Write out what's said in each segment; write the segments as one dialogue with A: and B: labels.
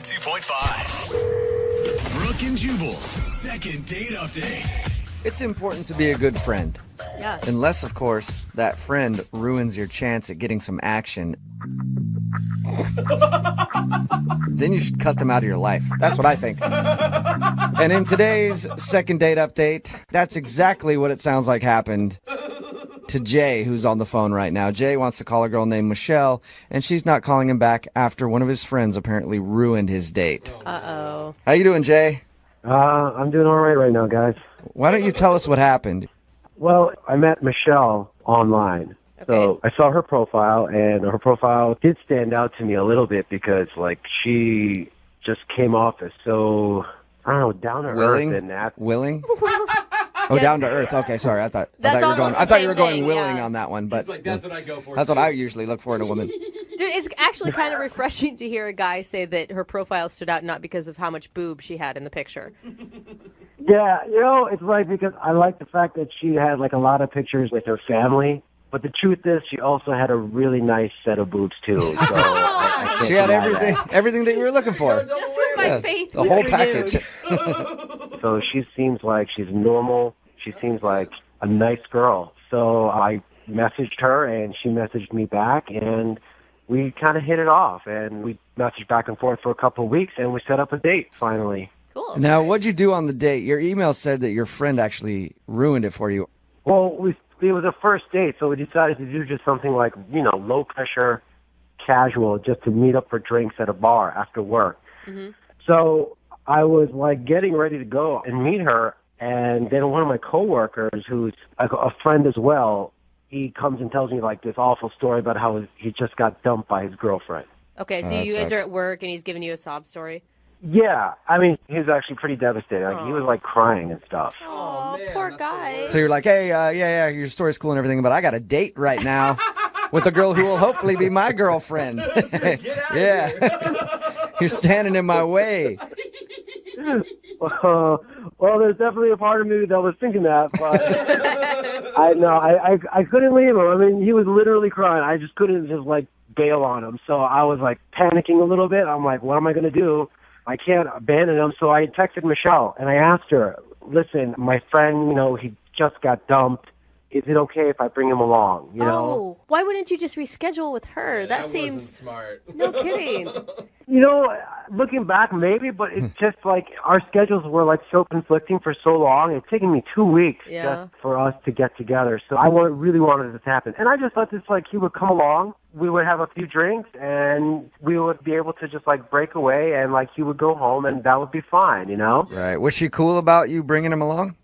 A: 92.5. Brooke and Jubal's second date update.
B: It's important to be a good friend.
C: Yeah.
B: Unless, of course, that friend ruins your chance at getting some action. Then you should cut them out of your life. That's what I think. And in today's second date update, that's exactly what it sounds like happened to Jay, who's on the phone right now. Jay wants to call a girl named Michelle, and she's not calling him back after one of his friends apparently ruined his date.
C: Uh-oh.
B: How you doing, Jay?
D: I'm doing all right now, guys.
B: Why don't you tell us what happened?
D: Well, I met Michelle online. So I saw her profile, and her profile did stand out to me a little bit because, like, she just came off as so, I don't know, down to earth and that.
B: Willing? Oh, down to earth. Okay, sorry. I thought you were going willing on that one, but
E: It's like, that's what I go for.
B: that's what I usually look for in a woman.
C: Dude, it's actually kind of refreshing to hear a guy say that her profile stood out not because of how much boob she had in the picture.
D: Yeah, it's like because I like the fact that she had, like, a lot of pictures with her family. But the truth is, she also had a really nice set of boobs, too. So I can't
B: She had
D: deny that.
B: everything that you were looking for.
C: Just when my faith
B: The
C: was
B: whole
C: renewed.
B: package.
D: So she seems like she's normal. She seems like a nice girl. So I messaged her, and she messaged me back, and we kind of hit it off. And we messaged back and forth for a couple of weeks, and we set up a date, finally.
C: Cool.
B: Now, what'd you do on the date? Your email said that your friend actually ruined it for you.
D: Well, it was a first date, so we decided to do just something like, low pressure, casual, just to meet up for drinks at a bar after work.
C: Mm-hmm.
D: So I was like getting ready to go and meet her, and then one of my coworkers, who's a friend as well, he comes and tells me like this awful story about how he just got dumped by his girlfriend.
C: Okay, so
B: that
C: you guys
B: sucks.
C: are at work and he's giving you a sob story?
D: Yeah, I mean, he was actually pretty devastated. Like, he was like crying and stuff.
C: Oh,
E: man,
C: poor
E: that's
C: guy.
B: So you're like, hey, yeah, your story's cool and everything, but I got a date right now with a girl who will hopefully be my girlfriend. Yeah. You're standing in my way.
D: Well, there's definitely a part of me that was thinking that, but I couldn't leave him. I mean, he was literally crying. I just couldn't just like bail on him. So I was like panicking a little bit. I'm like, what am I going to do? I can't abandon him. So I texted Michelle and I asked her, listen, my friend, he just got dumped. Is it okay if I bring him along?
C: Oh, why wouldn't you just reschedule with her?
E: Yeah,
C: that
E: wasn't
C: seems
E: smart.
C: No kidding.
D: Looking back, maybe, but it's just like our schedules were like so conflicting for so long. It's taken me 2 weeks
C: Yeah.
D: just for us to get together. So I really wanted this to happen. And I just thought this, like, he would come along, we would have a few drinks, and we would be able to just like break away, and like he would go home, and that would be fine,
B: Right. Was she cool about you bringing him along?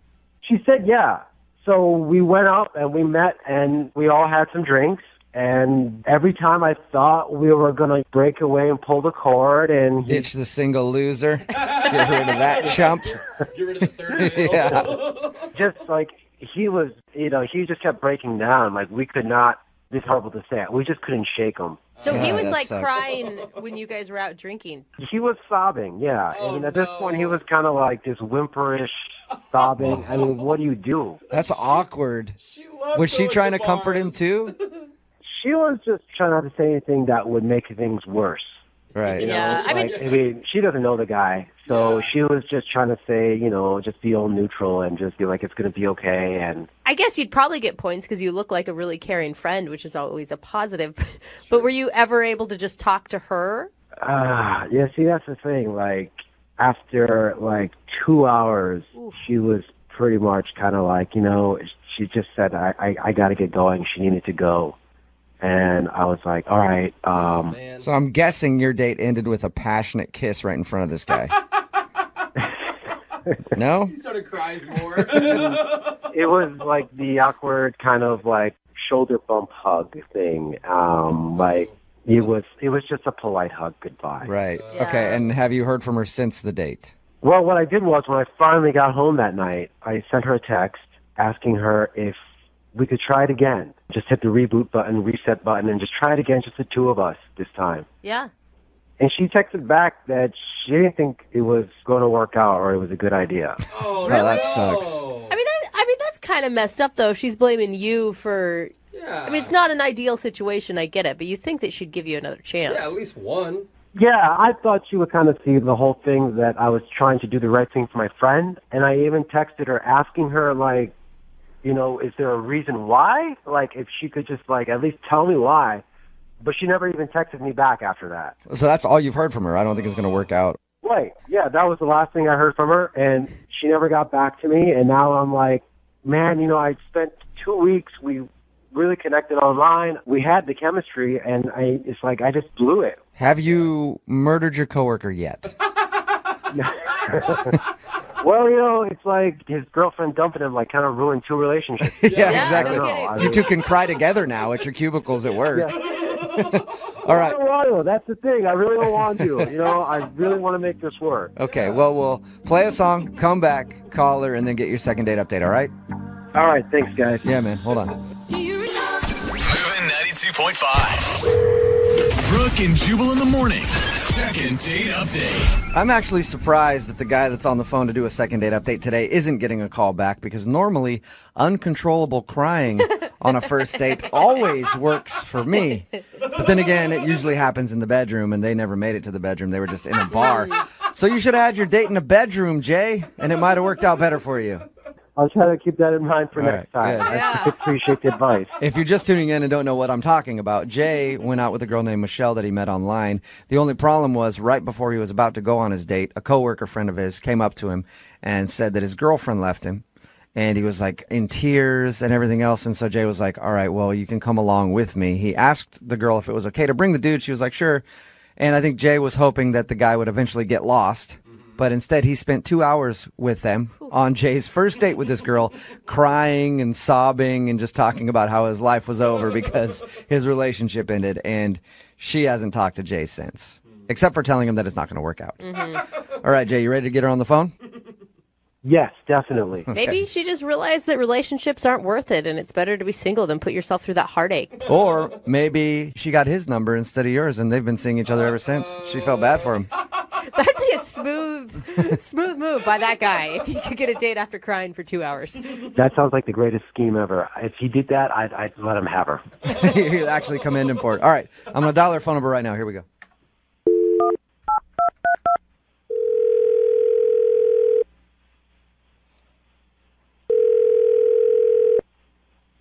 D: She said, yeah. So we went up and we met and we all had some drinks. And every time I thought we were going to break away and pull the cord and
B: Ditch the single loser. Get rid of that chump.
E: Get rid of the third wheel.
B: Yeah.
D: just like he was, he just kept breaking down. Like we could not, this is horrible to say, we just couldn't shake him.
C: So he
B: Yeah,
C: was
B: that
C: like
B: sucks.
C: crying when you guys were out drinking.
D: He was sobbing, yeah.
E: Oh,
D: and at this
E: no.
D: point he was kind of like this whimperish sobbing. I mean, what do you do?
B: That's awkward.
E: She loved
B: Was she
E: going
B: trying to
E: to
B: comfort him
E: bars.
B: too?
D: She was just trying not to say anything that would make things worse.
B: Right.
C: Yeah, I mean,
D: I mean, she doesn't know the guy, so she was just trying to say, just be all neutral and just be like, it's going to be okay. And
C: I guess you'd probably get points because you look like a really caring friend, which is always a positive. But were you ever able to just talk to her?
D: yeah, see, that's the thing. Like, after like 2 hours, she was pretty much kind of like, she just said, I got to get going. She needed to go. And I was like, all right.
E: Man.
B: So I'm guessing your date ended with a passionate kiss right in front of this guy. No?
E: He sort of cries more.
D: It was like the awkward kind of like shoulder bump hug thing. Like it was just a polite hug goodbye.
B: Right.
C: Yeah.
B: Okay, and have you heard from her since the date?
D: Well, what I did was when I finally got home that night, I sent her a text asking her if we could try it again. Just hit the reboot button, reset button, and just try it again, just the two of us this time.
C: Yeah.
D: And she texted back that she didn't think it was going to work out or it was a good idea.
E: Oh,
B: that
E: no.
B: sucks.
C: I mean, that's kind of messed up, though. She's blaming you for.
E: Yeah.
C: I mean, it's not an ideal situation. I get it, but you think that she'd give you another chance.
E: Yeah, at least one.
D: Yeah, I thought she would kind of see the whole thing that I was trying to do the right thing for my friend, and I even texted her asking her, like, you know, is there a reason why? Like, if she could just, like, at least tell me why. But she never even texted me back after that.
B: So that's all you've heard from her. I don't think it's going to work out.
D: Right. Yeah, that was the last thing I heard from her, and she never got back to me, and now I'm like, man, you know, I spent 2 weeks, we really connected online, we had the chemistry, and it's like I just blew it.
B: Have you murdered your coworker yet?
D: Well, you know, it's like his girlfriend dumping him, like, kind of ruined 2 relationships.
B: Yeah, exactly.
D: I don't know. I
B: You
D: mean-
B: two can cry together now at your cubicles at work.
D: Yeah.
B: All right.
D: I don't want to. That's the thing. I really don't want to. You know, I really want to make this work.
B: Okay, well, we'll play a song, come back, call her, and then get your second date update, all right?
D: All right. Thanks, guys.
B: Yeah, man, hold on.
A: Moving 92.5. Brooke and Jubal in the mornings. Second date update.
B: I'm actually surprised that the guy that's on the phone to do a second date update today isn't getting a call back because normally uncontrollable crying on a first date always works for me. But then again, it usually happens in the bedroom, and they never made it to the bedroom. They were just in a bar. So you should have had your date in a bedroom, Jay, and it might have worked out better for you.
D: I'll try to keep that in mind for
B: All
D: next
B: right,
D: time.
B: good.
D: I appreciate the advice.
B: If you're just tuning in and don't know what I'm talking about, Jay went out with a girl named Michelle that he met online. The only problem was right before he was about to go on his date, a coworker friend of his came up to him and said that his girlfriend left him. And he was like in tears and everything else. And so Jay was like, all right, well, you can come along with me. He asked the girl if it was okay to bring the dude. She was like, sure. And I think Jay was hoping that the guy would eventually get lost. But instead, he spent 2 hours with them on Jay's first date with this girl, crying and sobbing and just talking about how his life was over because his relationship ended. And she hasn't talked to Jay since, except for telling him that it's not going to work out. All right, Jay, you ready to get her on the phone?
D: Yes, definitely.
C: Maybe she just realized that relationships aren't worth it and it's better to be single than put yourself through that heartache.
B: Or maybe she got his number instead of yours, and they've been seeing each other ever since. She felt bad for him.
C: That'd be a smooth move by that guy if he could get a date after crying for 2 hours.
D: That sounds like the greatest scheme ever. If he did that, I'd let him have her.
B: You actually commend him for it. All right, I'm going to dial her phone number right now. Here we go.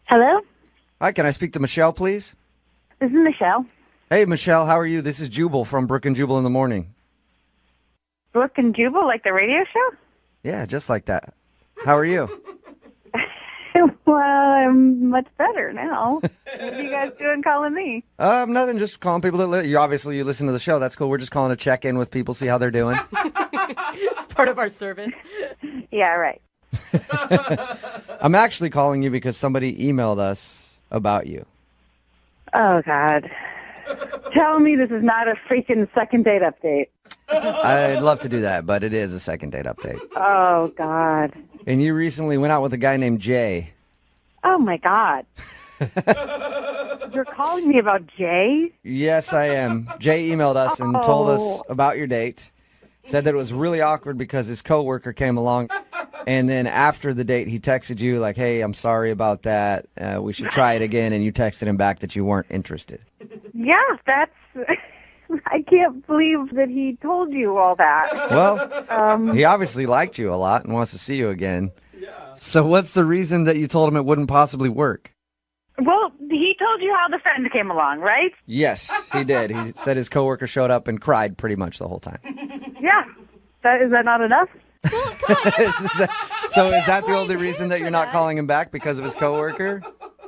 F: Hello,
B: Hi, can I speak to Michelle, please?
F: this is Michelle.
B: Hey, Michelle, how are you? This is Jubal from Brooke and Jubal in the Morning.
F: Brooke and Jubal, like the radio show?
B: Yeah, just like that. How are you?
F: Well, I'm much better now. What are you guys doing calling me?
B: Nothing, just calling people that you listen to the show. That's cool. We're just calling to check in with people, see how they're doing.
C: It's part of our service.
F: Yeah, right.
B: I'm actually calling you because somebody emailed us about you.
F: Oh, God. Tell me this is not a freaking second date update.
B: I'd love to do that, but it is a second date update.
F: Oh, God.
B: And you recently went out with a guy named Jay.
F: Oh, my God. You're calling me about Jay?
B: Yes, I am. Jay emailed us and told us about your date. Said that it was really awkward because his coworker came along. And then after the date, he texted you like, hey, I'm sorry about that. We should try it again. And you texted him back that you weren't interested.
F: Yeah, that's... I can't believe that he told you all that.
B: Well, he obviously liked you a lot and wants to see you again. So what's the reason that you told him it wouldn't possibly work?
F: Well, he told you how the friend came along, right?
B: Yes, he did. He said his coworker showed up and cried pretty much the whole time.
F: Yeah. Is that not enough?
B: So is that the only reason that you're not calling him back, because of his coworker?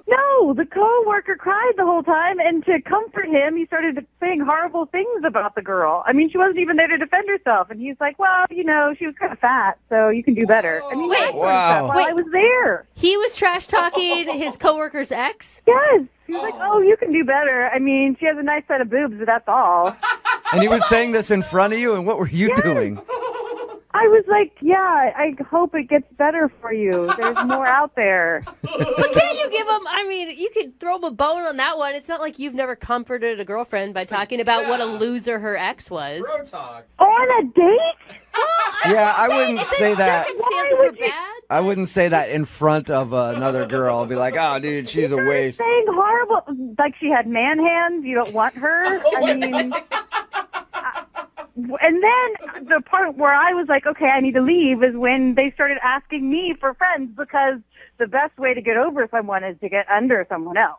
F: No, the coworker cried the whole time, and to comfort him, he started saying horrible things about the girl. I mean, she wasn't even there to defend herself, and he's like, well, you know, she was kind of fat, so you can do better. I mean,
C: Wait.
F: I was
B: Wow.
F: fat while I was there.
C: He was trash talking his coworker's ex.
F: Yes. He was like, oh, you can do better. I mean, she has a nice set of boobs, but that's all.
B: And he was saying this in front of you, and what were you doing?
F: I was like, yeah, I hope it gets better for you. There's more out there.
C: But can't you give him, I mean, you could throw him a bone on that one. It's not like you've never comforted a girlfriend by talking about what a loser her ex was.
E: Bro talk.
F: On a date?
B: Yeah, I wouldn't say that.
C: Circumstances
F: Why
C: were
F: would you-
C: bad.
B: I wouldn't say that in front of another girl. I'll be like, oh, dude, she's a
F: You're
B: waste.
F: saying horrible, like she had man hands. You don't want her. I mean, And then the part where I was like, okay, I need to leave is when they started asking me for friends because the best way to get over someone is to get under someone else.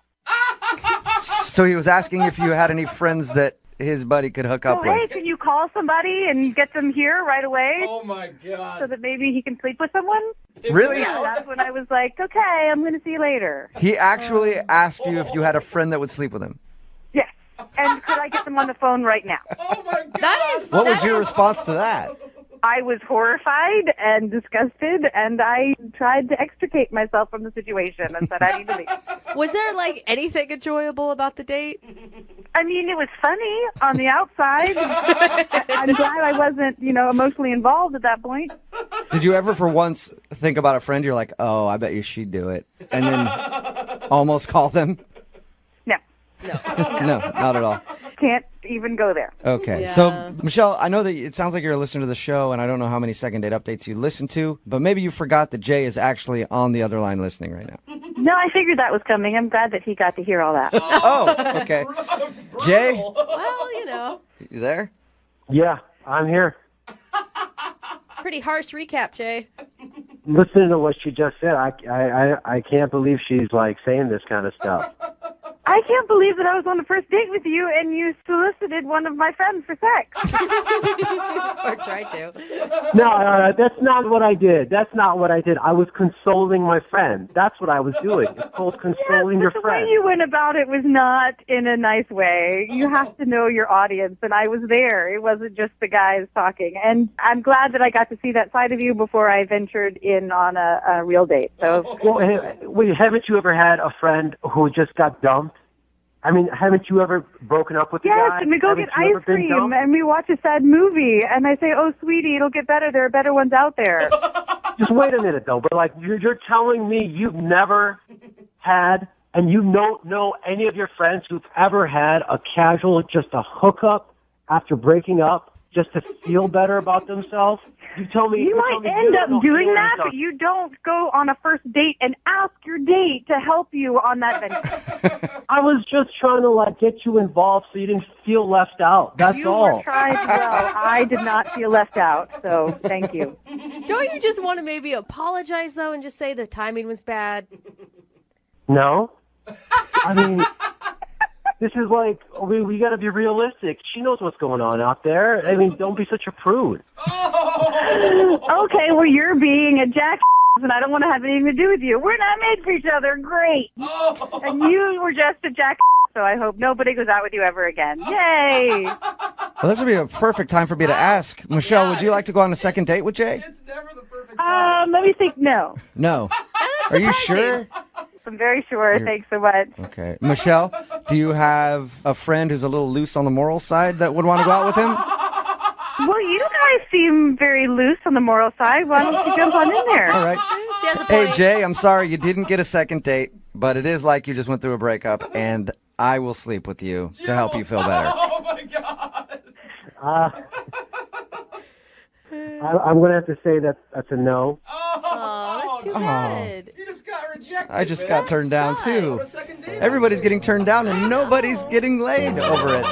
B: So he was asking if you had any friends that his buddy could hook up
F: So, hey,
B: with.
F: can you call somebody and get them here right away
E: Oh my
F: so
E: god.
F: that maybe he can sleep with someone?
B: Really?
F: Yeah, that's when I was like, okay, I'm going to see you later.
B: He actually asked you if you had a friend that would sleep with him.
F: Yes. And could I get them on the phone right now?
E: Oh my god.
C: That is.
B: What was
C: that
B: your
C: is-
B: response to that?
F: I was horrified and disgusted, and I tried to extricate myself from the situation and said I need to leave.
C: Was there like anything enjoyable about the date?
F: I mean, it was funny on the outside. I'm glad I wasn't, emotionally involved at that point.
B: Did you ever for once think about a friend you're like, oh, I bet you she'd do it, and then almost call them?
F: No,
B: No, not at all.
F: can't even go there.
B: Okay.
C: Yeah.
B: So, Michelle, I know that it sounds like you're a listener to the show, and I don't know how many second date updates you listen to, but maybe you forgot that Jay is actually on the other line listening right now.
F: No, I figured that was coming. I'm glad that he got to hear all that.
B: Oh, okay. Jay,
C: Well,
B: you there?
D: Yeah, I'm here.
C: pretty harsh recap, Jay.
D: Listening to what she just said, I can't believe she's like saying this kind of stuff.
F: I can't believe that I was on a first date with you and you solicited one of my friends for sex.
C: Or tried to.
D: No, that's not what I did. That's not what I did. I was consoling my friend. That's what I was doing. It's called consoling your
F: But the
D: friend.
F: way you went about it was not in a nice way. You have to know your audience, and I was there. It wasn't just the guys talking. And I'm glad that I got to see that side of you before I ventured in on a real date. So
D: Well, wait, haven't you ever had a friend who just got dumped? I mean, haven't you ever broken up with a
F: yes,
D: guy?
F: and we go
D: Haven't
F: get
D: you ever
F: ice
D: been
F: cream,
D: dumped?
F: and we watch a sad movie, and I say, "Oh, sweetie, it'll get better. There are better ones out there."
D: Just wait a minute, though. But like, you're telling me you've never had, and you don't know any of your friends who've ever had a casual, just a hookup after breaking up, just to feel better about themselves? You tell me
F: You might
D: tell me
F: end
D: don't
F: up
D: know
F: doing
D: feeling
F: that,
D: yourself.
F: but you don't go on a first date and ask your date to help you on that venture.
D: I was just trying to like get you involved so you didn't feel left out. That's
F: You
D: all.
F: were trying well. I did not feel left out, so thank you.
C: Don't you just want to maybe apologize, though, and just say the timing was bad?
D: No. I mean, this is like, we got to be realistic. She knows what's going on out there. I mean, don't be such a prude.
F: Okay, well, you're being a jackass, and I don't want to have anything to do with you. We're not made for each other. Great. And you were just a jackass, so I hope nobody goes out with you ever again. Yay.
B: Well, this would be a perfect time for me to ask. Michelle, would you like to go on a second date with Jay?
E: It's never the perfect time.
F: Let me think. No.
B: No. Are you sure?
F: I'm very sure. Thanks so much.
B: Okay. Michelle, do you have a friend who's a little loose on the moral side that would want to go out with him?
F: Well, you guys seem very loose on the moral side. Why don't you jump on in there?
B: All right.
C: She has a
B: Hey,
C: point.
B: Jay, I'm sorry you didn't get a second date, but it is like you just went through a breakup, and I will sleep with you to help you feel better.
E: Oh my god.
D: I'm going to have to say that that's a no.
C: Oh, that's too bad.
E: You just got rejected.
B: I just
E: man.
B: got turned down, too.
E: What a second date.
B: Everybody's getting turned down, and nobody's getting laid over it.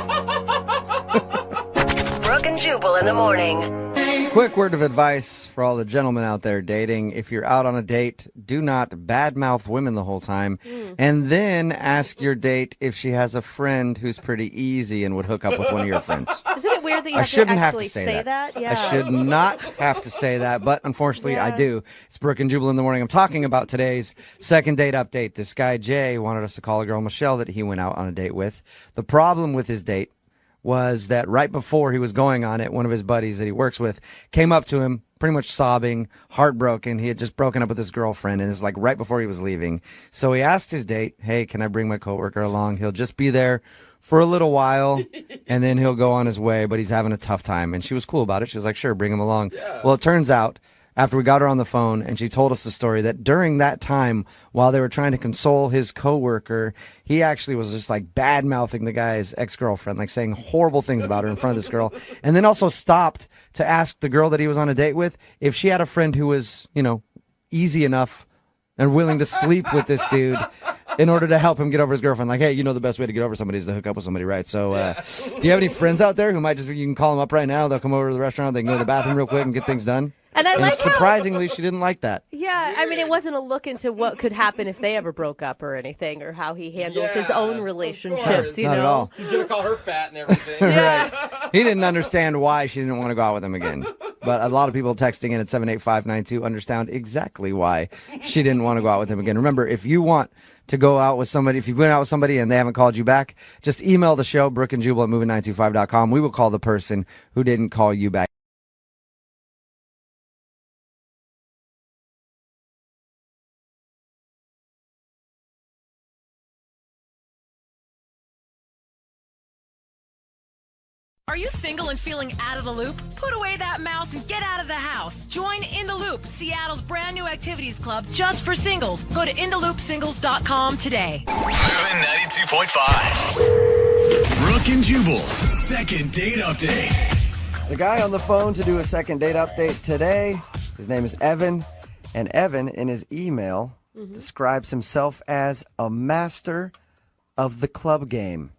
G: Brooke and Jubal in the morning.
B: Quick word of advice for all the gentlemen out there dating. If you're out on a date, do not badmouth women the whole time. And then ask your date if she has a friend who's pretty easy and would hook up with one of your friends.
C: Isn't it weird that you
B: I
C: have
B: shouldn't
C: to
B: have
C: actually
B: to say that.
C: Yeah.
B: I should not have to say that, but unfortunately I
C: Yeah.
B: do. It's Brooke and Jubal in the morning. I'm talking about today's second date update. This guy, Jay, wanted us to call a girl, Michelle, that he went out on a date with. The problem with his date was that right before he was going on it, one of his buddies that he works with came up to him, pretty much sobbing, heartbroken. He had just broken up with his girlfriend, and it's like right before he was leaving. So he asked his date, hey, can I bring my coworker along? He'll just be there for a little while, and then he'll go on his way, but he's having a tough time. And she was cool about it. She was like, sure, bring him along. Well, it turns out, after we got her on the phone and she told us the story, that during that time, while they were trying to console his coworker, he actually was just like bad mouthing the guy's ex-girlfriend, like saying horrible things about her in front of this girl. And then also stopped to ask the girl that he was on a date with if she had a friend who was, easy enough and willing to sleep with this dude. in order to help him get over his girlfriend. Like, hey, you know the best way to get over somebody is to hook up with somebody, right? So do you have any friends out there who might you can call them up right now. They'll come over to the restaurant. They can go to the bathroom real quick and get things done.
C: And I like how,
B: surprisingly, she didn't like that.
C: yeah, I mean, it wasn't a look into what could happen if they ever broke up or anything, or how he handles his own relationships, you
B: Not
C: know?
B: at all.
E: He's going to call her fat and everything.
C: Yeah.
B: He didn't understand why she didn't want to go out with him again. But a lot of people texting in at 78592 understand exactly why she didn't want to go out with him again. Remember, if you want to go out with somebody, if you've been out with somebody and they haven't called you back, just email the show, brookandjubal@moving925.com. We will call the person who didn't call you back.
H: Are you single and feeling out of the loop? Put away that mouse and get out of the house. Join In the Loop, Seattle's brand new activities club just for singles. Go to intheloopsingles.com today.
A: Moving 92.5. Brooke and Jubal's second date update.
B: The guy on the phone to do a second date update today, his name is Evan. And Evan, in his email, describes himself as a master of the club game.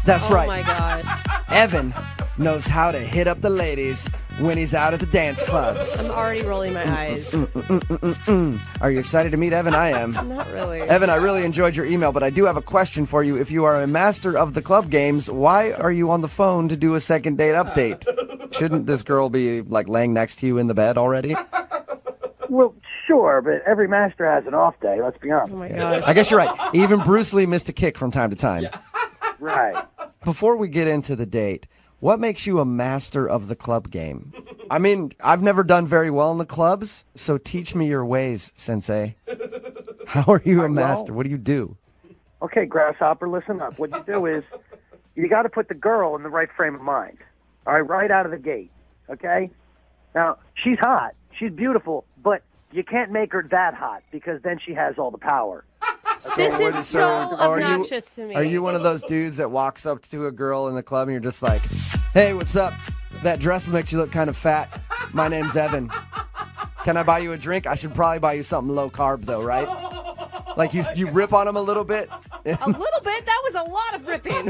B: That's right.
C: Oh my gosh.
B: Evan knows how to hit up the ladies when he's out at the dance clubs.
C: I'm already rolling my eyes.
B: Are you excited to meet Evan? I am.
C: Not really.
B: Evan, I really enjoyed your email, but I do have a question for you. If you are a master of the club games, why are you on the phone to do a second date update? Shouldn't this girl be like laying next to you in the bed already?
D: Well, sure, but every master has an off day, let's be honest.
C: Oh my gosh.
B: I guess you're right. Even Bruce Lee missed a kick from time to time.
D: Right.
B: Before we get into the date, what makes you a master of the club game? I mean, I've never done very well in the clubs, so teach me your ways, Sensei. How are you a master? What do you do?
D: Okay, Grasshopper, listen up. What you do is you got to put the girl in the right frame of mind. All right out of the gate, okay? Now, she's hot. She's beautiful, but you can't make her that hot because then she has all the power.
C: This is so
B: Are you-
C: obnoxious to me.
B: Are you one of those dudes that walks up to a girl in the club and you're just like, hey, what's up? That dress makes you look kind of fat. My name's Evan. Can I buy you a drink? I should probably buy you something low carb, though, right? Like you rip on him a little bit.
C: A little bit? That was a lot of ripping.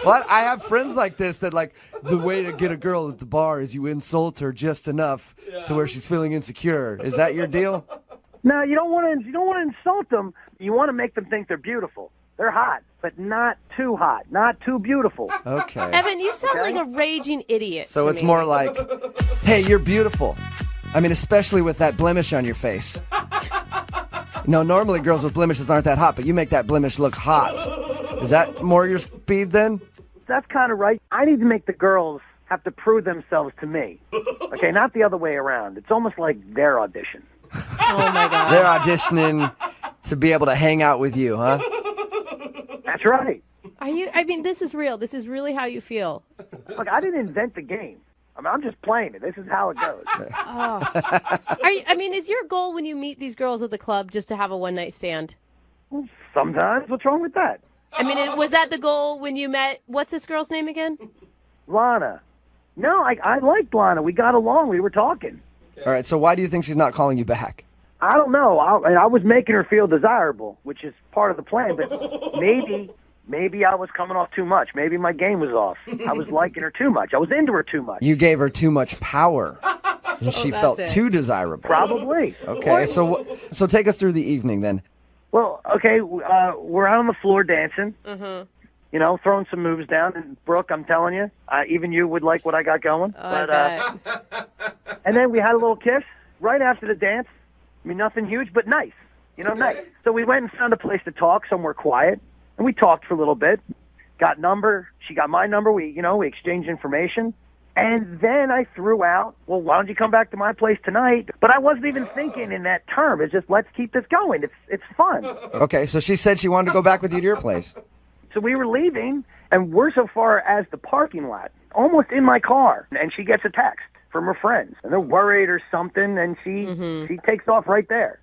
B: What? I have friends like this that like the way to get a girl at the bar is you insult her just enough to where she's feeling insecure. Is that your deal?
D: No, you don't want to insult them. You want to make them think they're beautiful. They're hot, but not too hot, not too beautiful.
B: Okay.
C: Evan, you sound like a raging idiot.
B: So
C: to
B: it's
C: me.
B: more like, hey, you're beautiful. I mean, especially with that blemish on your face. No, normally girls with blemishes aren't that hot, but you make that blemish look hot. Is that more your speed then?
D: That's kind of right. I need to make the girls have to prove themselves to me. Okay, not the other way around. It's almost like their audition.
C: Oh my god.
B: They're auditioning to be able to hang out with you, huh?
D: That's right.
C: Are you? I mean, this is real. This is really how you feel.
D: Look, I didn't invent the game. I mean, I'm just playing it. This is how it goes.
C: I mean, is your goal when you meet these girls at the club just to have a one-night stand?
D: Sometimes. What's wrong with that?
C: I mean, was that the goal when you met? What's this girl's name again?
D: Lana. No, I liked Lana. We got along. We were talking.
B: All right, so why do you think she's not calling you back?
D: I don't know. I was making her feel desirable, which is part of the plan. But maybe I was coming off too much. Maybe my game was off. I was liking her too much. I was into her too much.
B: You gave her too much power, and she felt
C: it.
B: too desirable.
D: Probably.
B: Okay, so take us through the evening then.
D: Well, okay, we're out on the floor dancing. Mm-hmm. You know, throwing some moves down. And Brooke, I'm telling you, even you would like what I got going.
C: I bet.
D: And then we had a little kiss right after the dance. I mean, nothing huge, but nice. You know, nice. So we went and found a place to talk, somewhere quiet, and we talked for a little bit. Got number. She got my number. We exchanged information. And then I threw out, well, why don't you come back to my place tonight? But I wasn't even thinking in that term. It's just, let's keep this going. It's fun.
B: Okay, so she said she wanted to go back with you to your place.
D: So we were leaving, and we're so far as the parking lot, almost in my car. And she gets a text.
I: from her friends, and they're worried or something, and she takes off right there.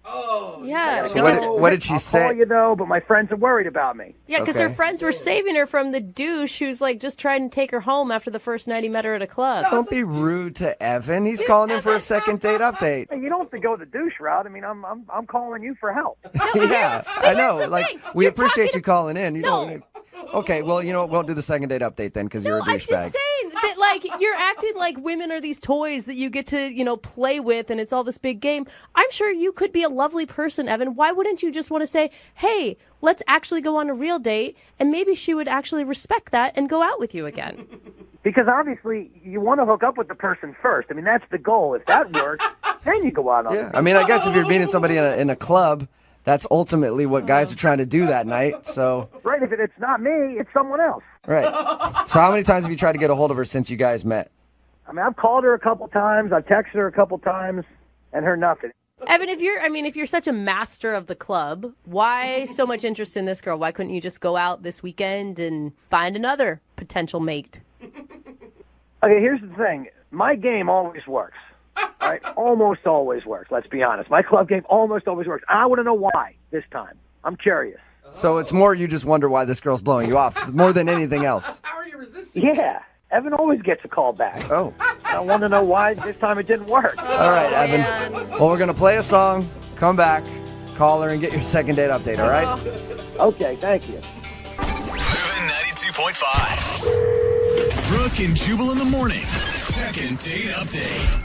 C: Yeah.
B: So
C: because-
B: what did she
I: I'll
B: say?
I: call you though, but my friends are worried about me.
C: Yeah, because her
B: Okay.
C: friends were saving her from the douche who's like just trying to take her home after the first night he met her at a club.
B: Don't be rude to Evan. He's calling in for a second date update.
I: Hey, you don't have to go the douche route. I mean, I'm calling you for help.
B: Yeah, I know.
C: the
B: Like,
C: thing.
B: we
C: You're
B: appreciate
C: talking
B: you calling in. You
C: No.
B: don't. Okay, well, you know what? We won't do the second date update then because you're a
C: I'm just
B: douchebag.
C: saying that, like, you're acting like women are these toys that you get to, play with, and it's all this big game. I'm sure you could be a lovely person, Evan. Why wouldn't you just want to say, hey, let's actually go on a real date, and maybe she would actually respect that and go out with you again?
I: Because obviously you want to hook up with the person first. I mean, that's the goal. If that works, then you go out on
B: Yeah,
I: it.
B: I mean, I guess if you're meeting somebody in a club, that's ultimately what guys are trying to do that night. So,
I: Right, if it's not me, it's someone else.
B: right. So, how many times have you tried to get a hold of her since you guys met?
I: I mean, I've called her a couple times, I've texted her a couple times, and heard nothing.
C: Evan, if you're such a master of the club, why so much interest in this girl? Why couldn't you just go out this weekend and find another potential mate?
I: Okay, here's the thing. My game always works. Right? Almost always works, let's be honest. My club game almost always works. I want to know why this time. I'm curious.
B: So, it's more you just wonder why this girl's blowing you off more than anything else.
E: How are you resisting?
I: Yeah, Evan always gets a call back.
B: Oh.
I: I want to know why this time it didn't work.
B: All right, Evan. Well, we're going to play a song, come back, call her, and get your second date update, all right?
I: Okay, thank you.
A: Moving 92.5. Brooke and Jubal in the mornings. Second date update.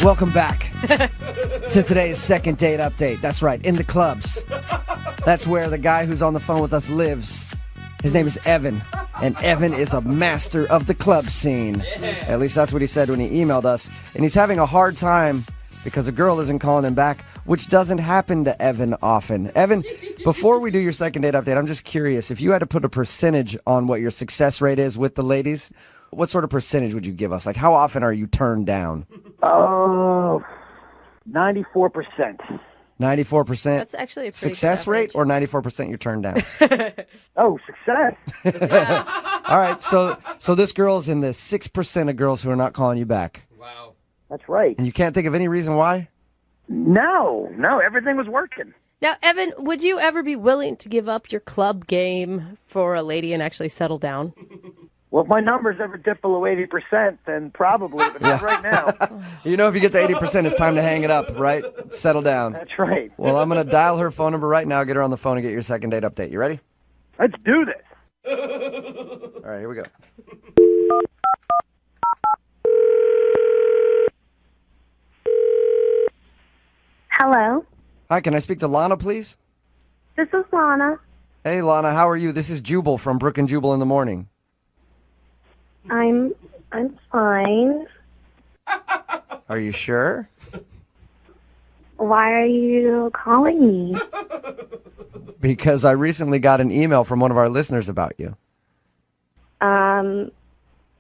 B: Welcome back to today's second date update. That's right, in the clubs. That's where the guy who's on the phone with us lives. His name is Evan, and Evan is a master of the club scene. At least that's what he said when he emailed us. And he's having a hard time because a girl isn't calling him back, which doesn't happen to Evan often. Evan, before we do your second date update, I'm just curious, if you had to put a percentage on what your success rate is with the ladies, what sort of percentage would you give us? Like, how often are you turned down?
I: Oh, 94%.
B: 94%?
C: That's actually a pretty
B: success
C: good
B: rate,
C: average.
B: or 94% you're turned down?
I: Oh, success.
B: All right, so this girl's in the 6% of girls who are not calling you back.
E: Wow.
I: That's right.
B: And you can't think of any reason why?
I: No, everything was working.
C: Now, Evan, would you ever be willing to give up your club game for a lady and actually settle down?
I: Well, if my numbers ever dip below 80%, then probably, but not right now.
B: You know, if you get to 80%, it's time to hang it up, right? Settle down.
I: That's right.
B: Well, I'm going to dial her phone number right now, get her on the phone, and get your second date update. You ready?
I: Let's do this.
B: All right, here we go.
F: Hello,
B: Hi, can I speak to Lana, please?
F: this is Lana.
B: Hey, Lana, how are you? This is Jubal from Brooke and Jubal in the Morning.
F: I'm fine.
B: Are you sure?
F: Why are you calling me?
B: Because I recently got an email from one of our listeners about you.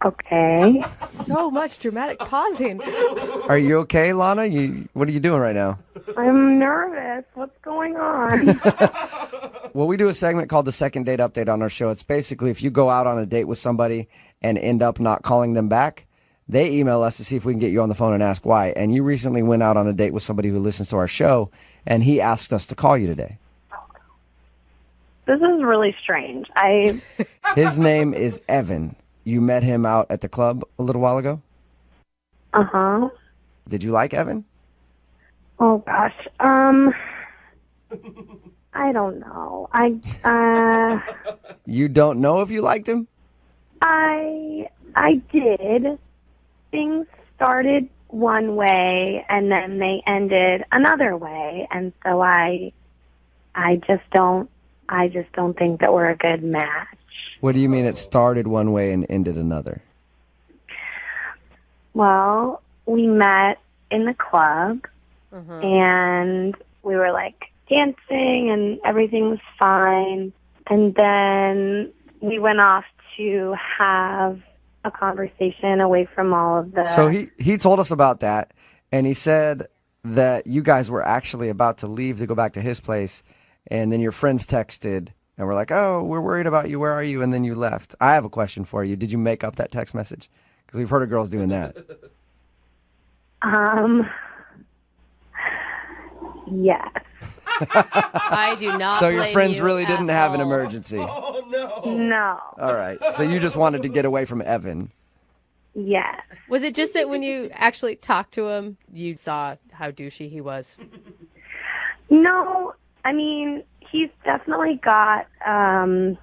F: Okay.
C: So much dramatic pausing.
B: Are you okay, Lana? What are you doing right now?
F: I'm nervous. What's going on?
B: Well, we do a segment called the Second Date Update on our show. It's basically if you go out on a date with somebody and end up not calling them back, they email us to see if we can get you on the phone and ask why. And you recently went out on a date with somebody who listens to our show, and he asked us to call you today.
F: This is really strange.
B: His name is Evan. You met him out at the club a little while ago?
F: Uh-huh.
B: Did you like Evan?
F: Oh, gosh. I don't know.
B: You don't know if you liked him?
F: I did. Things started one way and then they ended another way, and so I just don't think that we're a good match.
B: What do you mean it started one way and ended another?
F: Well, we met in the club and we were like dancing and everything was fine, and then we went off to have a conversation away from all of the...
B: So he told us about that, and he said that you guys were actually about to leave to go back to his place, and then your friends texted and were like, oh, we're worried about you, where are you? And then you left. I have a question for you. Did you make up that text message? Because we've heard of girls doing that.
F: Yes.
C: I do not.
B: So your
C: blame
B: friends
C: you
B: really
C: at
B: didn't have an
C: all.
B: emergency.
E: Oh, no.
F: No.
B: All right. So you just wanted to get away from Evan.
F: Yes.
C: Was it just that when you actually talked to him, you saw how douchey he was?
F: No. I mean, he's definitely got a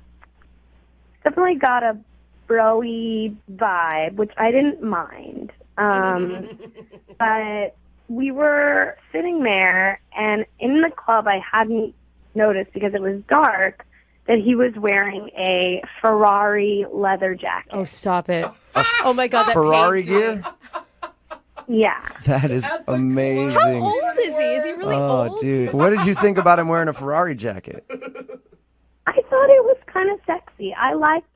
F: bro-y vibe, which I didn't mind. But we were sitting there, and in the club I hadn't noticed because it was dark that he was wearing a Ferrari leather jacket.
C: Oh, stop it. Oh, my God. That
B: Ferrari
C: pains me.
B: gear?
F: Yeah.
B: That is
C: How
B: amazing.
C: old is he? Is he really
B: Oh,
C: old?
B: dude. What did you think about him wearing a Ferrari jacket?
F: I thought it was kind of sexy. I liked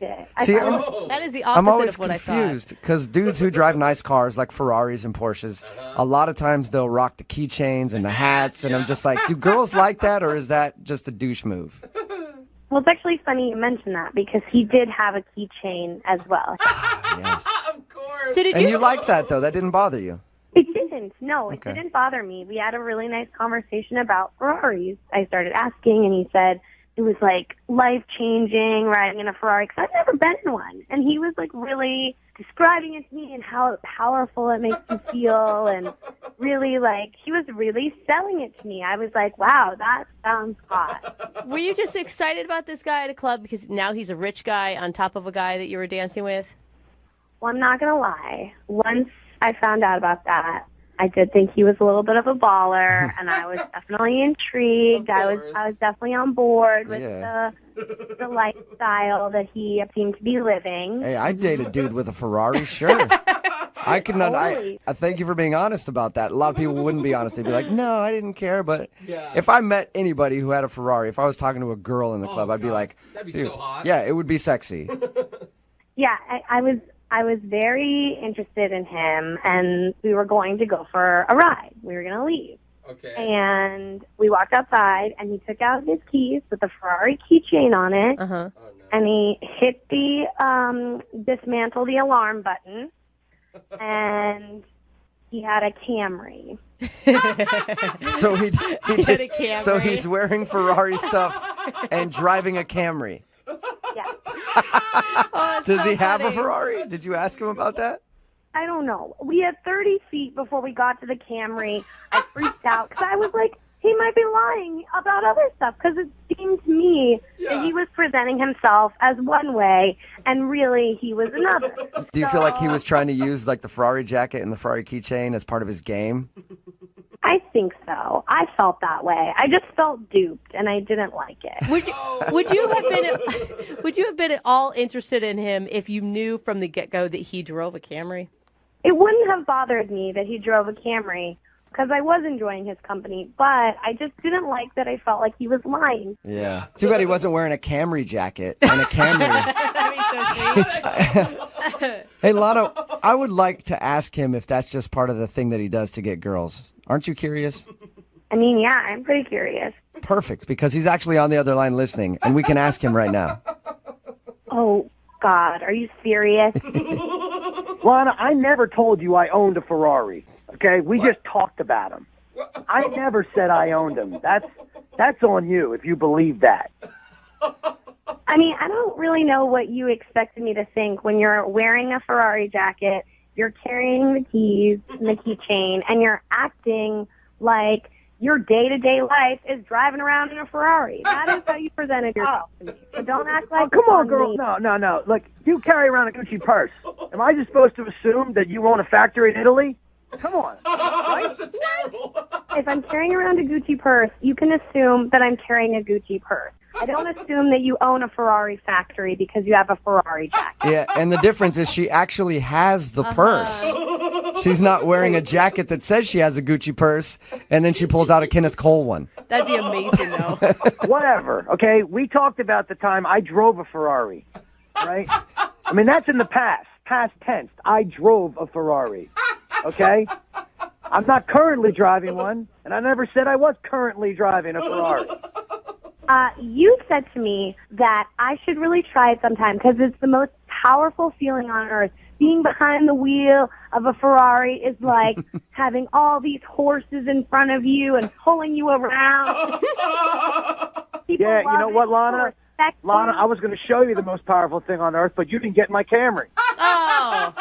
F: it. I
B: See,
F: thought
C: That is the opposite
B: I'm always
C: of what I
B: confused because dudes who drive nice cars like Ferraris and Porsches, a lot of times they'll rock the keychains and the hats, and I'm just like, do girls like that, or is that just a douche move?
F: well, it's actually funny you mention that because he did have a keychain as well.
B: Yes.
E: Of course.
C: So did
B: And
C: you?
B: you like that though? That didn't bother you?
F: It didn't. No, it
B: Okay.
F: didn't bother me. We had a really nice conversation about Ferraris. I started asking, and he said it was like life-changing riding in a Ferrari because I've never been in one. And he was like really describing it to me and how powerful it makes you feel, and really like he was really selling it to me. I was like, wow, that sounds hot.
C: Were you just excited about this guy at a club because now he's a rich guy on top of a guy that you were dancing with?
F: Well, I'm not gonna lie. Once I found out about that, I did think he was a little bit of a baller, and I was definitely intrigued.
E: Of
F: I
E: course.
F: was definitely on board with
B: Yeah.
F: the lifestyle that he seemed to be living.
B: Hey, I'd date a dude with a Ferrari, sure. I could not. I thank you for being honest about that. A lot of people wouldn't be honest. They'd be like, "No, I didn't care." But
E: Yeah.
B: if I met anybody who had a Ferrari, if I was talking to a girl in the club, I'd be
E: God.
B: like,
E: That'd be
B: "Dude,
E: so hot."
B: yeah, it would be sexy."
F: Yeah, I was very interested in him, and we were going to go for a ride. We were going to leave.
E: Okay.
F: And we walked outside, and he took out his keys with the Ferrari keychain on it,
C: Uh-huh.
E: Oh, no.
F: and he hit the dismantle the alarm button, and he had a Camry.
B: So he
C: had a Camry.
B: So he's wearing Ferrari stuff and driving a Camry.
F: Yeah.
C: Oh,
B: Does he have a Ferrari? Did you ask him about that?
F: I don't know. We had 30 feet before we got to the Camry. I freaked out because I was like, he might be lying about other stuff because it seemed to me that he was presenting himself as one way and really he was another.
B: Do you feel like he was trying to use like the Ferrari jacket and the Ferrari keychain as part of his game?
F: I think so. I felt that way. I just felt duped and I didn't like it.
C: Would you have been at all interested in him if you knew from the get-go that he drove a Camry?
F: It wouldn't have bothered me that he drove a Camry because I was enjoying his company, but I just didn't like that I felt like he was lying.
B: Yeah. Too bad he wasn't wearing a Camry jacket and a Camry.
C: That'd be so sweet.
B: Hey, Lana, I would like to ask him if that's just part of the thing that he does to get girls. Aren't you curious?
F: I mean, yeah, I'm pretty curious.
B: Perfect, because he's actually on the other line listening, and we can ask him right now.
F: Oh, God, are you serious?
I: Lana, I never told you I owned a Ferrari. Okay, we just talked about them. I never said I owned them. That's on you if you believe that.
F: I mean, I don't really know what you expected me to think when you're wearing a Ferrari jacket, you're carrying the keys and the keychain, and you're acting like your day-to-day life is driving around in a Ferrari. That is how you presented yourself to me. So don't act like
I: Come on,
F: it's
I: girl.
F: me.
I: No. Look, you carry around a Gucci purse. Am I just supposed to assume that you own a factory in Italy? Come on.
E: That's a terrible.
F: If I'm carrying around a Gucci purse, you can assume that I'm carrying a Gucci purse. I don't assume that you own a Ferrari factory because you have a Ferrari jacket.
B: Yeah, and the difference is she actually has the purse. She's not wearing a jacket that says she has a Gucci purse, and then she pulls out a Kenneth Cole one.
C: That'd be amazing, though.
I: Whatever, okay? We talked about the time I drove a Ferrari, right? I mean, that's in the past tense. I drove a Ferrari, okay? I'm not currently driving one, and I never said I was currently driving a Ferrari.
F: You said to me that I should really try it sometime because it's the most powerful feeling on earth being behind the wheel of a Ferrari is like having all these horses in front of you and pulling you around. People
I: Yeah, you
F: love
I: know
F: it,
I: what,
F: people
I: Lana?
F: respect
I: Lana,
F: you.
I: I was going to show you the most powerful thing on earth, but you didn't get in my Camry.
C: Oh.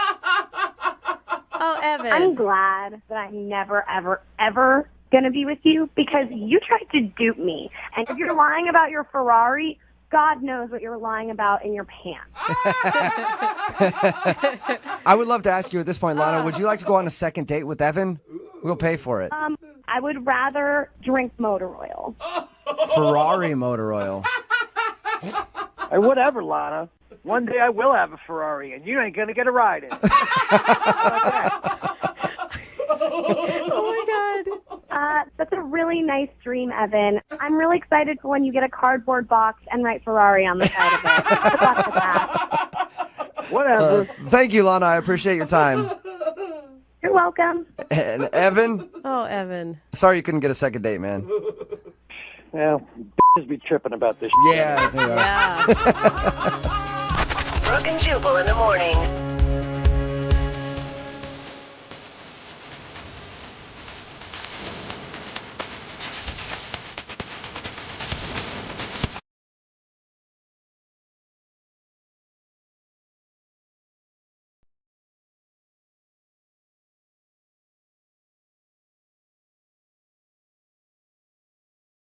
C: Oh, Evan.
F: I'm glad that I'm never, ever, ever going to be with you because you tried to dupe me. And if you're lying about your Ferrari, God knows what you're lying about in your pants.
B: I would love to ask you at this point, Lana, would you like to go on a second date with Evan? We'll pay for it.
F: I would rather drink motor oil.
B: Ferrari motor oil.
I: Hey, whatever, Lana. One day I will have a Ferrari, and you ain't going to get a ride in it.
C: Oh, my God.
F: That's a really nice dream, Evan. I'm really excited for when you get a cardboard box and write Ferrari on the side of it. Good luck with that.
I: Whatever.
B: Thank you, Lana. I appreciate your time.
F: You're welcome.
B: And Evan,
C: Oh, Evan.
B: sorry you couldn't get a second date, man.
I: Well, just be tripping about this.
B: Yeah, they are.
C: Yeah.
G: Brooke and Jubal in the morning.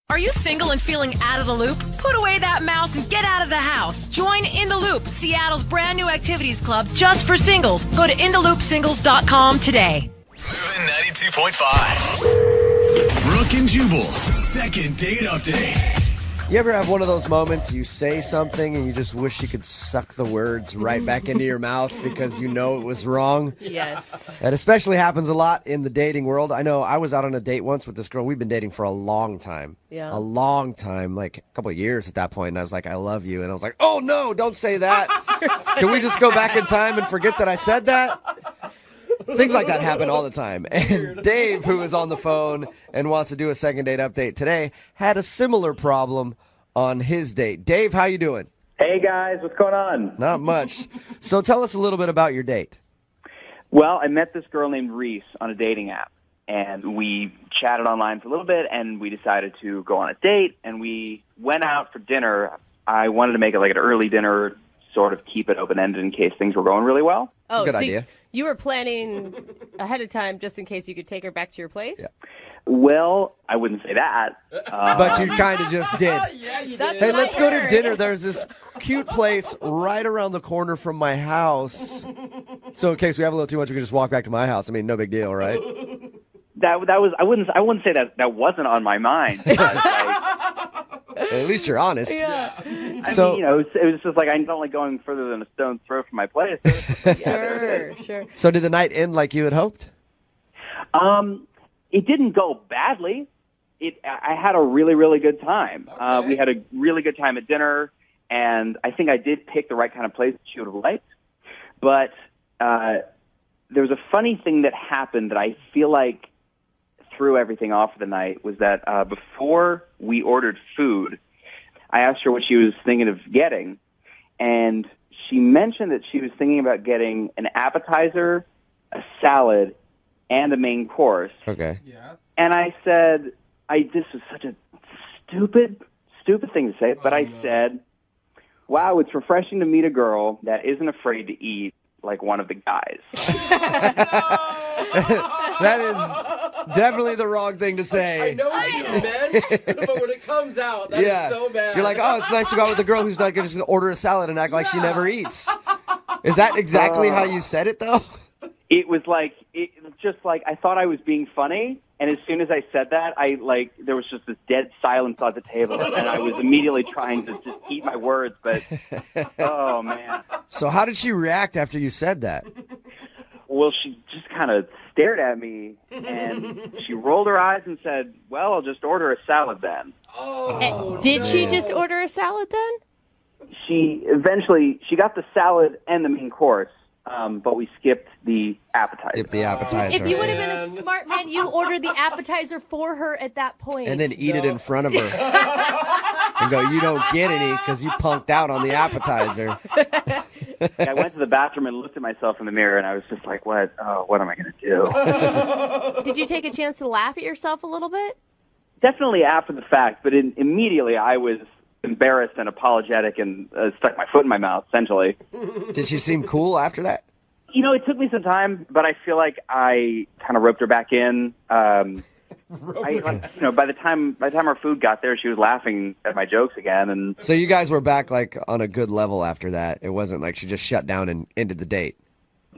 H: Are you single and feeling out of the loop? Put away that mouse and get out of the house. Join In the Loop, Seattle's brand new activities club just for singles. Go to intheloopsingles.com today.
A: Moving 92.5. Brooke and Jubal's second date update.
B: You ever have one of those moments you say something and you just wish you could suck the words right back into your mouth because you know it was wrong?
C: Yes.
B: That especially happens a lot in the dating world. I know I was out on a date once with this girl. We've been dating for a long time.
C: Yeah.
B: A long time, like a couple of years at that point. And I was like, I love you. And I was like, oh, no, don't say that. Can we just go back in time and forget that I said that? Things like that happen all the time. And Dave, who is on the phone and wants to do a second date update today, had a similar problem on his date. Dave, how you doing?
J: Hey guys, what's going on?
B: Not much. So tell us a little bit about your date.
J: Well, I met this girl named Reese on a dating app, and we chatted online for a little bit, and we decided to go on a date, and we went out for dinner. I wanted to make it like an early dinner, sort of keep it open-ended in case things were going really well.
C: Oh,
B: Good
C: so
B: idea.
C: You were planning ahead of time just in case you could take her back to your place?
B: Yeah.
J: Well, I wouldn't say that.
B: But you kind of just did.
E: Yeah, you
C: That's
E: did.
B: Hey,
C: what
B: let's
C: I
B: go to
C: heard.
B: dinner. There's this cute place right around the corner from my house. So in case we have a little too much, we can just walk back to my house. I mean, no big deal, right?
J: That was I wouldn't say that wasn't on my mind. But,
B: At least you're honest.
C: Yeah.
J: I
B: So-
J: mean, it was just like I don't like going further than a stone's throw from my place.
C: Sure.
B: So did the night end like you had hoped?
J: It didn't go badly. I had a really, really good time.
E: Okay.
J: We had a really good time at dinner, and I think I did pick the right kind of place that she would have liked. But there was a funny thing that happened that I feel like threw everything off for the night was that before we ordered food, I asked her what she was thinking of getting, and she mentioned that she was thinking about getting an appetizer, a salad, and a main course.
B: Okay.
E: Yeah.
J: And I said, this was such a stupid thing to say, but I said, wow, it's refreshing to meet a girl that isn't afraid to eat like one of the guys.
B: That is definitely the wrong thing to
E: I
B: say.
E: know what you meant, but when it comes out, that is so bad.
B: You're like, oh, it's nice to go out with a girl who's not going to just order a salad and act like she never eats. Is that exactly how you said it, though?
J: It was just like I thought I was being funny, and as soon as I said that, there was just this dead silence at the table, and I was immediately trying to just eat my words, but oh man.
B: So how did she react after you said that?
J: Well, she just kind of stared at me, and she rolled her eyes and said, well, I'll just order a salad then.
E: Oh,
C: Did she just order a salad then?
J: She got the salad and the main course, but we skipped the appetizer.
B: The appetizer.
C: If you would have been a smart man, you ordered the appetizer for her at that point.
B: And then eat it in front of her. And go, you don't get any because you punked out on the appetizer.
J: I went to the bathroom and looked at myself in the mirror, and I was just like, what am I going to do?
C: Did you take a chance to laugh at yourself a little bit?
J: Definitely after the fact, but immediately I was embarrassed and apologetic and stuck my foot in my mouth, essentially.
B: Did she seem cool after that?
J: You know, it took me some time, but I feel like I kind of roped her back in. By the time our food got there, she was laughing at my jokes again, and
B: So you guys were back like on a good level after that. It wasn't like she just shut down and ended the date.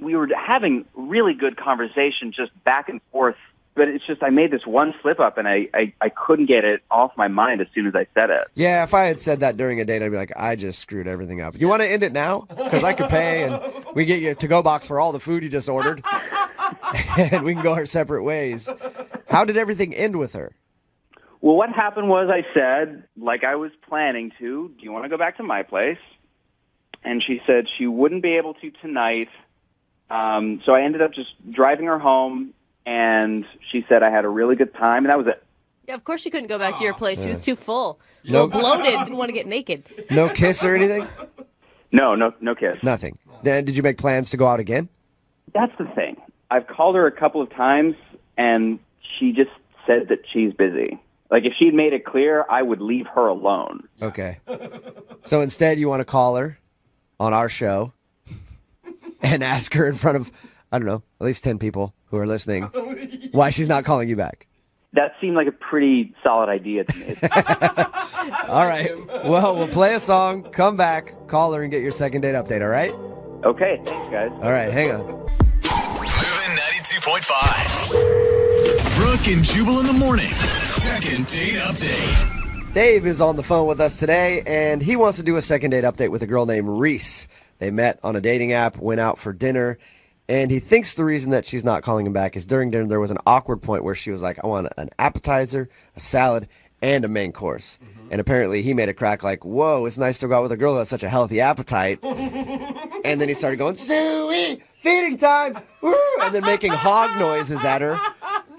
J: we were having really good conversation, just back and forth. But it's just I made this one slip up, and I couldn't get it off my mind as soon as I said it.
B: Yeah, if I had said that during a date, I'd be like, I just screwed everything up. You want to end it now? Because I could pay, and we get you a to-go box for all the food you just ordered, and we can go our separate ways. How did everything end with her?
J: Well, what happened was I said, like I was planning to, do you want to go back to my place? And she said she wouldn't be able to tonight. So I ended up just driving her home, and she said I had a really good time, and that was it.
C: Yeah, of course she couldn't go back to your place. She was too full.
B: No-
C: Bloated, didn't want to get naked.
B: No kiss or anything?
J: No kiss.
B: Nothing. Then did you make plans to go out again?
J: That's the thing. I've called her a couple of times, and she just said that she's busy. Like, if she'd made it clear, I would leave her alone.
B: Okay. So instead, you want to call her on our show and ask her in front of, I don't know, at least 10 people who are listening why she's not calling you back.
J: That seemed like a pretty solid idea to me.
B: All right. Well, we'll play a song, come back, call her, and get your second date update, all right?
J: Okay, thanks, guys.
B: All right, hang on.
A: Moving 92.5. Brooke and Jubal in the mornings. Second date update.
B: Dave is on the phone with us today, and he wants to do a second date update with a girl named Reese. They met on a dating app, went out for dinner, and he thinks the reason that she's not calling him back is during dinner there was an awkward point where she was like, I want an appetizer, a salad, and a main course. And apparently he made a crack like, whoa, it's nice to go out with a girl who has such a healthy appetite. And then he started going, Suey, feeding time, woo! And then making hog noises at her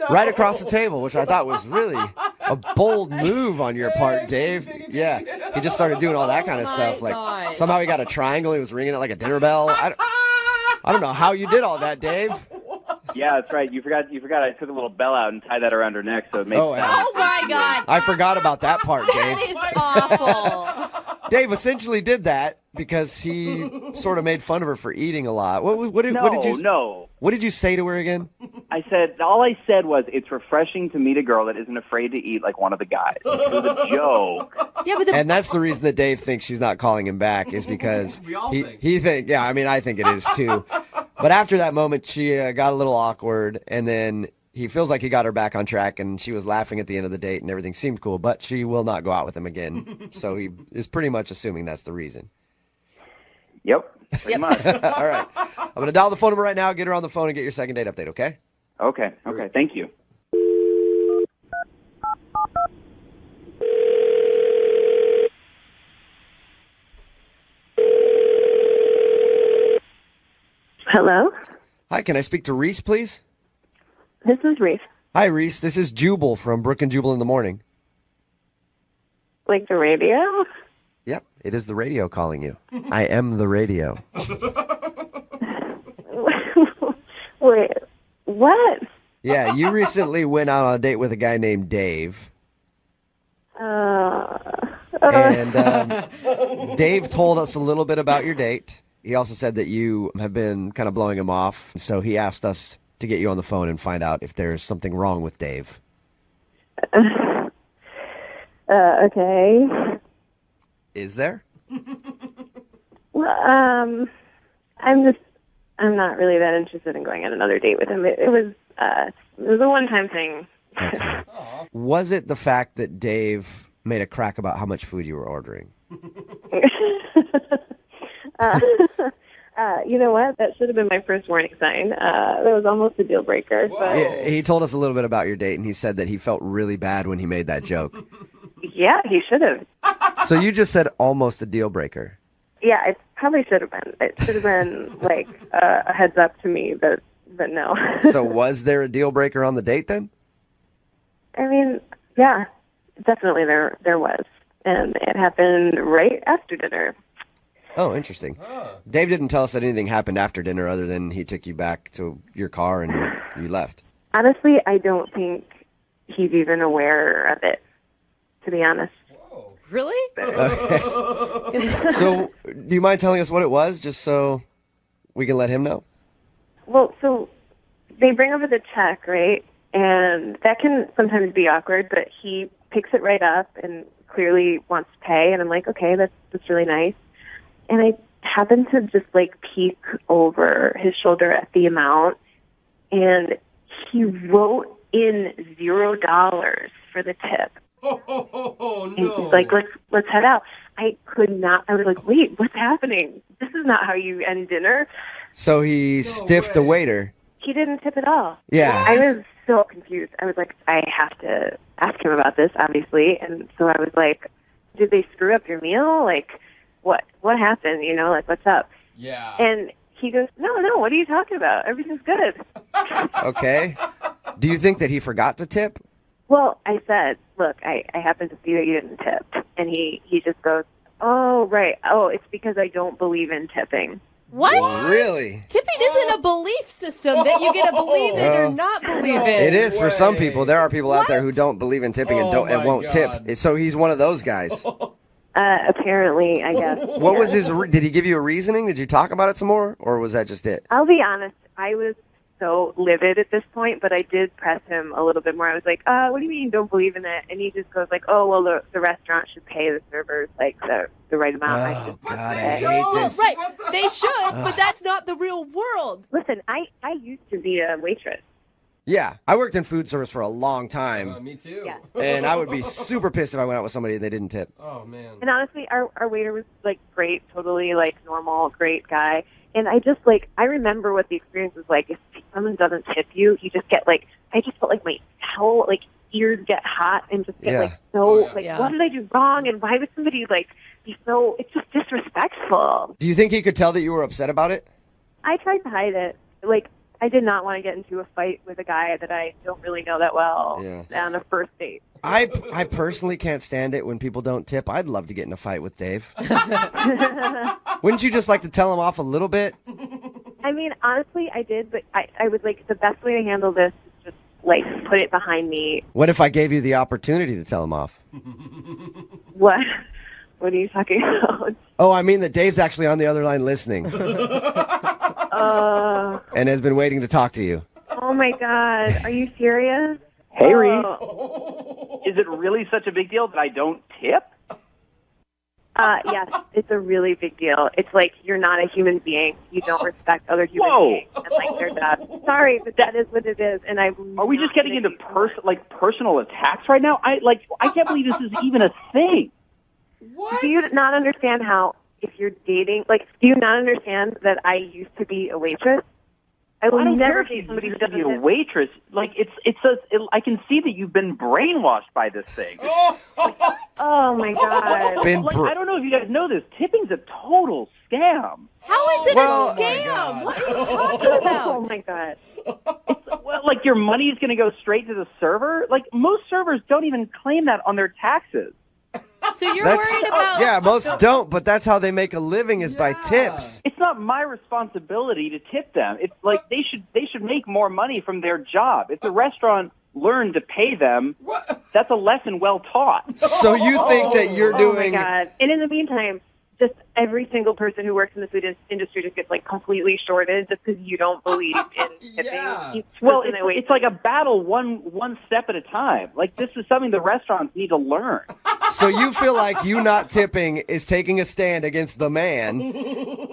B: right across the table, which I thought was really a bold move on your part, Dave. Yeah, he just started doing all that kind of stuff. Like somehow he got a triangle, he was ringing it like a dinner bell. I don't know how you did all that, Dave.
J: Yeah, that's right. You forgot. I took a little bell out and tied that around her neck, so it made sense.
C: Oh my God.
B: I forgot about that part, Dave.
C: That is awful.
B: Dave essentially did that because he sort of made fun of her for eating a lot. What did you say to her again?
J: All I said was, it's refreshing to meet a girl that isn't afraid to eat like one of the guys. It was a joke.
C: Yeah, but
B: And that's the reason that Dave thinks she's not calling him back is because he thinks, yeah, I mean, I think it is too. But after that moment, she got a little awkward, and then he feels like he got her back on track, and she was laughing at the end of the date, and everything seemed cool, but she will not go out with him again. So he is pretty much assuming that's the reason.
J: Yep, pretty much.
B: All right. I'm going to dial the phone number right now, get her on the phone, and get your second date update, okay?
J: Okay, thank you.
F: Hello?
B: Hi, can I speak to Reese, please?
F: This is Reese.
B: Hi, Reese. This is Jubal from Brooke and Jubal in the Morning.
F: Like the radio?
B: Yep, it is the radio calling you. I am the radio.
F: Wait, what?
B: Yeah, you recently went out on a date with a guy named Dave. And Dave told us a little bit about your date. He also said that you have been kind of blowing him off. So he asked us to get you on the phone and find out if there's something wrong with Dave.
F: Okay.
B: Is there?
F: Well, I'm not really that interested in going on another date with him. It was a one-time thing.
B: Okay. Was it the fact that Dave made a crack about how much food you were ordering?
F: You know what? That should have been my first warning sign. That was almost a deal breaker. But
B: He told us a little bit about your date, and he said that he felt really bad when he made that joke.
F: yeah, he should have.
B: So you just said almost a deal breaker.
F: Yeah, it probably should have been. It should have been like a heads up to me, but no.
B: So was there a deal breaker on the date then?
F: I mean, yeah, definitely there was, and it happened right after dinner.
B: Oh, interesting. Dave didn't tell us that anything happened after dinner other than he took you back to your car and you left.
K: Honestly, I don't think he's even aware of it, to be honest.
C: Really?
B: So, do you mind telling us what it was, just so we can let him know?
K: Well, so they bring over the check, right? And that can sometimes be awkward, but he picks it right up and clearly wants to pay. And I'm like, okay, that's really nice. And I happen to just like peek over his shoulder at the amount, and he wrote in $0 for the tip.
E: Oh,
K: And he's like, let's head out. I was like, wait, what's happening? This is not how you end dinner.
B: So he stiffed the waiter.
K: He didn't tip at all.
B: Yeah.
K: I was so confused. I was like, I have to ask him about this, obviously. And so I was like, did they screw up your meal? Like, what happened? You know, like, what's up?
E: Yeah.
K: And he goes, no, what are you talking about? Everything's good.
B: Okay. Do you think that he forgot to tip?
K: Well, I said, look, I happen to see that you didn't tip. And he just goes, oh, right. Oh, it's because I don't believe in tipping.
C: What?
B: Really?
C: Tipping isn't a belief system that you get to believe in or not believe in.
B: It is for some people. There are people out there who don't believe in tipping and won't
E: God.
B: tip. So he's one of those guys.
K: Apparently, I guess.
B: What was his? Did he give you a reasoning? Did you talk about it some more, or was that just it?
K: I'll be honest. I was so livid at this point, but I did press him a little bit more. I was like, what do you mean you don't believe in it? And he just goes like, oh, well, the restaurant should pay the servers like the right amount.
B: Oh, God, I hate this.
C: Right. They should, but that's not the real world.
K: Listen, I used to be a waitress.
B: Yeah, I worked in food service for a long time,
E: Me too.
K: Yeah.
B: and I would be super pissed if I went out with somebody and they didn't tip.
E: Oh, man.
K: And honestly, our waiter was like great, totally like normal, great guy. And I just like, I remember what the experience was like. If someone doesn't tip you, you just get like, I just felt like my whole like ears get hot and just get like so like, what did I do wrong? And why would somebody like be so? It's just disrespectful.
B: Do you think he could tell that you were upset about it?
K: I tried to hide it. Like, I did not want to get into a fight with a guy that I don't really know that well on a first date.
B: I personally can't stand it when people don't tip. I'd love to get in a fight with Dave. Wouldn't you just like to tell him off a little bit?
K: I mean, honestly, I did, but I was like, the best way to handle this is just like put it behind me.
B: What if I gave you the opportunity to tell him off?
K: What? What are you talking about?
B: Oh, I mean that Dave's actually on the other line listening. And has been waiting to talk to you.
K: Oh my God. Are you serious?
J: Hey, Reese. Is it really such a big deal that I don't tip?
K: Yes, it's a really big deal. It's like you're not a human being. You don't respect other human beings. And like their job. Sorry, but that is what it is. And Are
J: we just getting into personal attacks right now? I can't believe this is even a thing.
K: What? Do you not understand how if you're dating, like, do you not understand that I used to be a waitress? I will never date somebody who doesn't
J: be a waitress. Like I can see that you've been brainwashed by this thing.
K: Oh my God!
J: I don't know if you guys know this. Tipping's a total scam.
C: How is it a scam? What are you talking about?
K: Oh my God!
J: Like your money is going to go straight to the server. Like most servers don't even claim that on their taxes.
C: So you're worried about...
B: Yeah, most don't, but that's how they make a living is by tips.
J: It's not my responsibility to tip them. It's like they should make more money from their job. If the restaurant learned to pay them, that's a lesson well taught.
B: So you think that you're doing...
K: Oh my God. And in the meantime, just every single person who works in the food industry just gets like completely shorted just because you don't believe in tipping.
E: Yeah.
J: Well, it's like a battle one step at a time. Like this is something the restaurants need to learn.
B: So you feel like you not tipping is taking a stand against the man,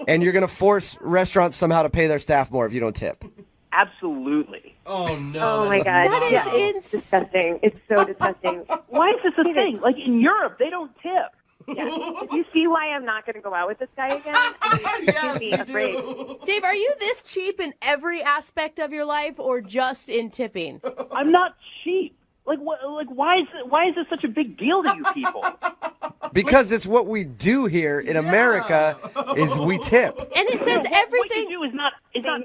B: and you're going to force restaurants somehow to pay their staff more if you don't tip.
J: Absolutely.
E: Oh, no.
K: Oh, my God.
C: That is
K: disgusting. It's so disgusting.
J: Why is this a thing? Like in Europe, they don't tip.
K: Yeah. If you see why I'm not going to go out with this guy again, you'd be afraid.
C: Dave, are you this cheap in every aspect of your life or just in tipping?
J: I'm not cheap. Like, why is this such a big deal to you people?
B: Because it's what we do here in America is we tip.
C: And it says
J: What
C: everything.
J: you do is not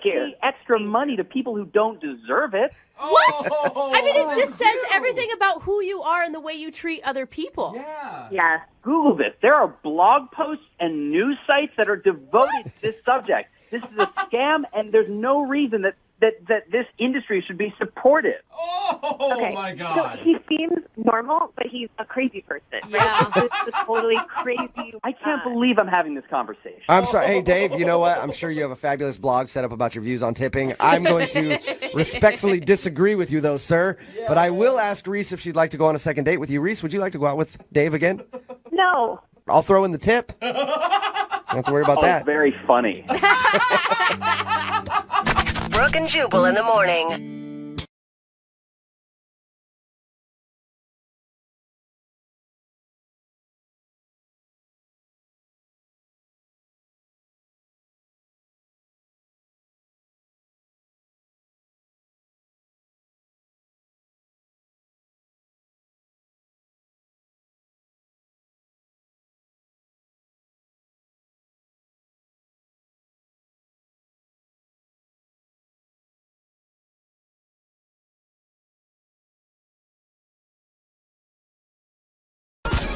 J: pay extra money to people who don't deserve it.
C: What? I mean, it just says everything about who you are and the way you treat other people.
K: Yeah.
J: Google this. There are blog posts and news sites that are devoted to this subject. This is a scam, and there's no reason that this industry should be supported.
K: Okay.
E: my God.
K: So he seems normal, but he's a crazy person. Right?
J: Yeah.
K: He's just a totally crazy.
J: I can't believe I'm having this conversation.
B: I'm sorry. Hey, Dave, you know what? I'm sure you have a fabulous blog set up about your views on tipping. I'm going to respectfully disagree with you, though, sir. But I will ask Reese if she'd like to go on a second date with you. Reese, would you like to go out with Dave again?
K: No.
B: I'll throw in the tip. Don't have to worry about that.
J: Very funny.
G: Brooke and Jubal in the morning.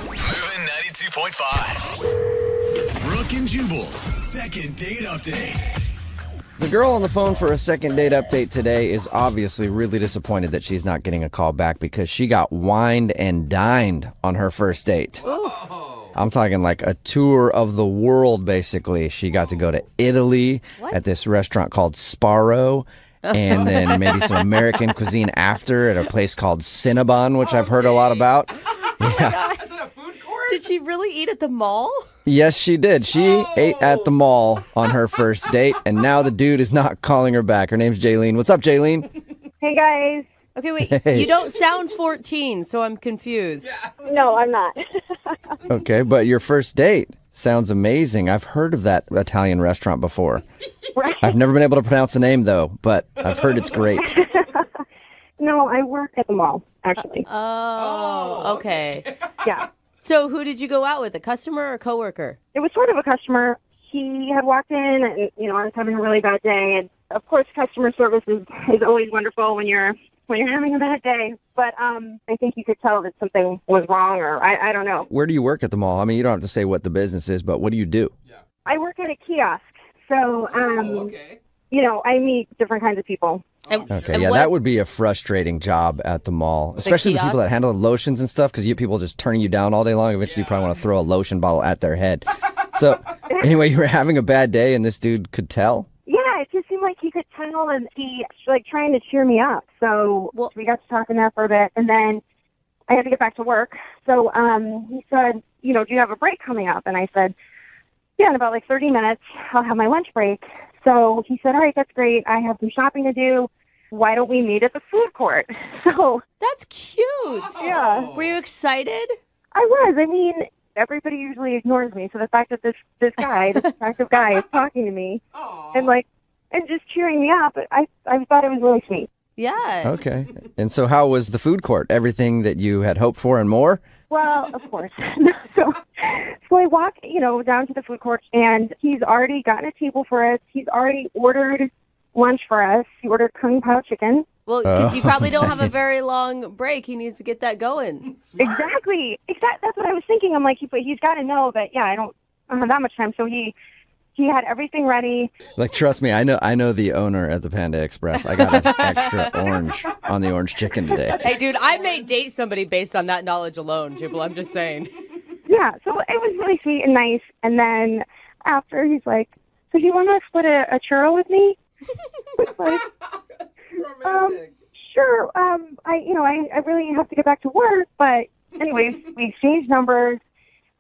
A: Moving 92.5. Brooke and Jubal's second date update.
B: The girl on the phone for a second date update today is obviously really disappointed that she's not getting a call back because she got wined and dined on her first date. I'm talking like a tour of the world, basically. She got to go to Italy at this restaurant called Sparrow, and then maybe some American cuisine after at a place called Cinnabon, which I've heard a lot about. Yeah.
C: Did she really eat at the mall?
B: Yes, she did. She ate at the mall on her first date, and now the dude is not calling her back. Her name's Jaylene. What's up, Jaylene?
K: Hey, guys.
C: Okay, wait.
B: Hey.
C: You don't sound 14, so I'm confused.
K: No, I'm not.
B: Okay, but your first date sounds amazing. I've heard of that Italian restaurant before. I've never been able to pronounce the name, though, but I've heard it's great.
K: No, I work at the mall, actually.
C: Oh, okay.
K: Yeah.
C: So who did you go out with, a customer or a coworker?
K: It was sort of a customer. He had walked in and, I was having a really bad day. And, of course, customer service is always wonderful when you're having a bad day. But I think you could tell that something was wrong, or I don't know.
B: Where do you work at the mall? I mean, you don't have to say what the business is, but what do you do?
K: I work at a kiosk. So, I meet different kinds of people.
B: Okay, yeah, that would be a frustrating job at the mall, especially the people that handle the lotions and stuff, because you have people just turning you down all day long. Eventually, you probably want to throw a lotion bottle at their head. So, anyway, you were having a bad day, and this dude could tell?
K: Yeah, it just seemed like he could tell, and he trying to cheer me up. So we got to talking there for a bit, and then I had to get back to work. So he said, do you have a break coming up? And I said, yeah, in about 30 minutes, I'll have my lunch break. So he said, all right, that's great. I have some shopping to do. Why don't we meet at the food court? So
C: that's cute.
K: Yeah.
C: Were you excited?
K: I was. I mean, everybody usually ignores me. So the fact that this guy, this attractive guy, is talking to me and just cheering me up, I thought it was really sweet.
C: Yeah.
B: Okay. And so how was the food court? Everything that you had hoped for and more?
K: Well, of course. So I walk, down to the food court, and he's already gotten a table for us. He's already ordered lunch for us. He ordered Kung Pao chicken.
C: Well, because you probably don't have a very long break. He needs to get that going.
K: Exactly. That's what I was thinking. I'm like, he's got to know that, I don't have that much time. So he had everything ready.
B: Trust me, I know the owner at the Panda Express. I got an extra orange on the orange chicken today.
L: Hey, dude, I may date somebody based on that knowledge alone, Jubal. I'm just saying.
K: Yeah, so it was really sweet and nice. And then after, he's like, so do you want to split a churro with me? Sure. I really have to get back to work. But anyways, we exchanged numbers,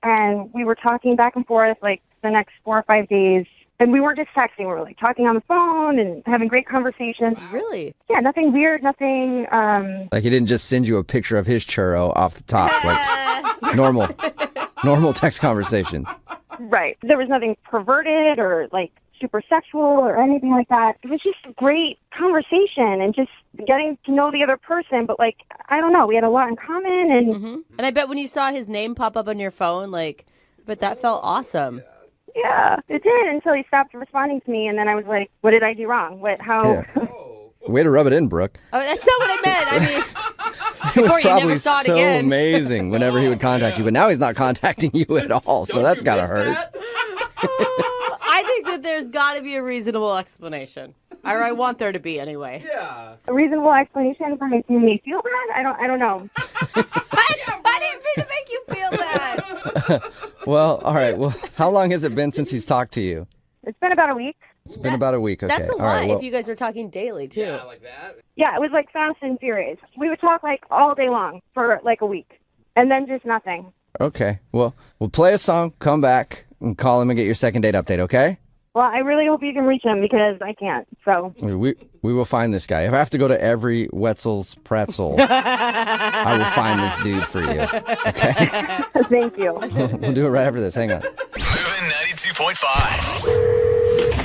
K: and we were talking back and forth the next 4 or 5 days. And we weren't just texting. We were talking on the phone and having great conversations.
C: Really?
K: Yeah, nothing weird, nothing.
B: He didn't just send you a picture of his churro off the top, normal text conversation.
K: Right. There was nothing perverted or
M: super sexual or anything like that. It was just a great conversation and just getting to know the other person. But, like, I don't know. We had a lot in common. And
C: And I bet when you saw his name pop up on your phone, like, but that felt awesome.
M: yeah, it did until he stopped responding to me. And then I was like, what did I do wrong? How?
B: Yeah. Way to rub it in, Brooke.
C: Oh, that's not what I meant. I mean,
B: It was
C: before you never
B: probably
C: saw it
B: so
C: again.
B: amazing whenever he would contact you, but now he's not contacting you at all, so that's got to hurt.
L: I think that there's got to be a reasonable explanation. Or I want there to be anyway.
E: Yeah.
M: A reasonable explanation for making me feel bad? I don't know.
L: I didn't mean to make you feel bad.
B: Well, all right. Well, how long has it been since he's talked to you?
M: It's been about a week.
B: It's been about a week. Okay.
C: That's a
B: all
C: lot
B: right. Well,
C: if you guys were talking daily, too.
E: Yeah, like that.
M: Yeah, it was like fast and furious. We would talk like all day long for like a week. And then just nothing.
B: okay. Well, we'll play a song, come back, and call him and get your second date update, okay?
M: Well, I really hope you can reach him because I can't. So
B: We will find this guy. If I have to go to every Wetzel's Pretzel, I will find this dude for you. Okay?
M: thank you.
B: We'll do it right after this. Hang on.
A: Moving 92.5.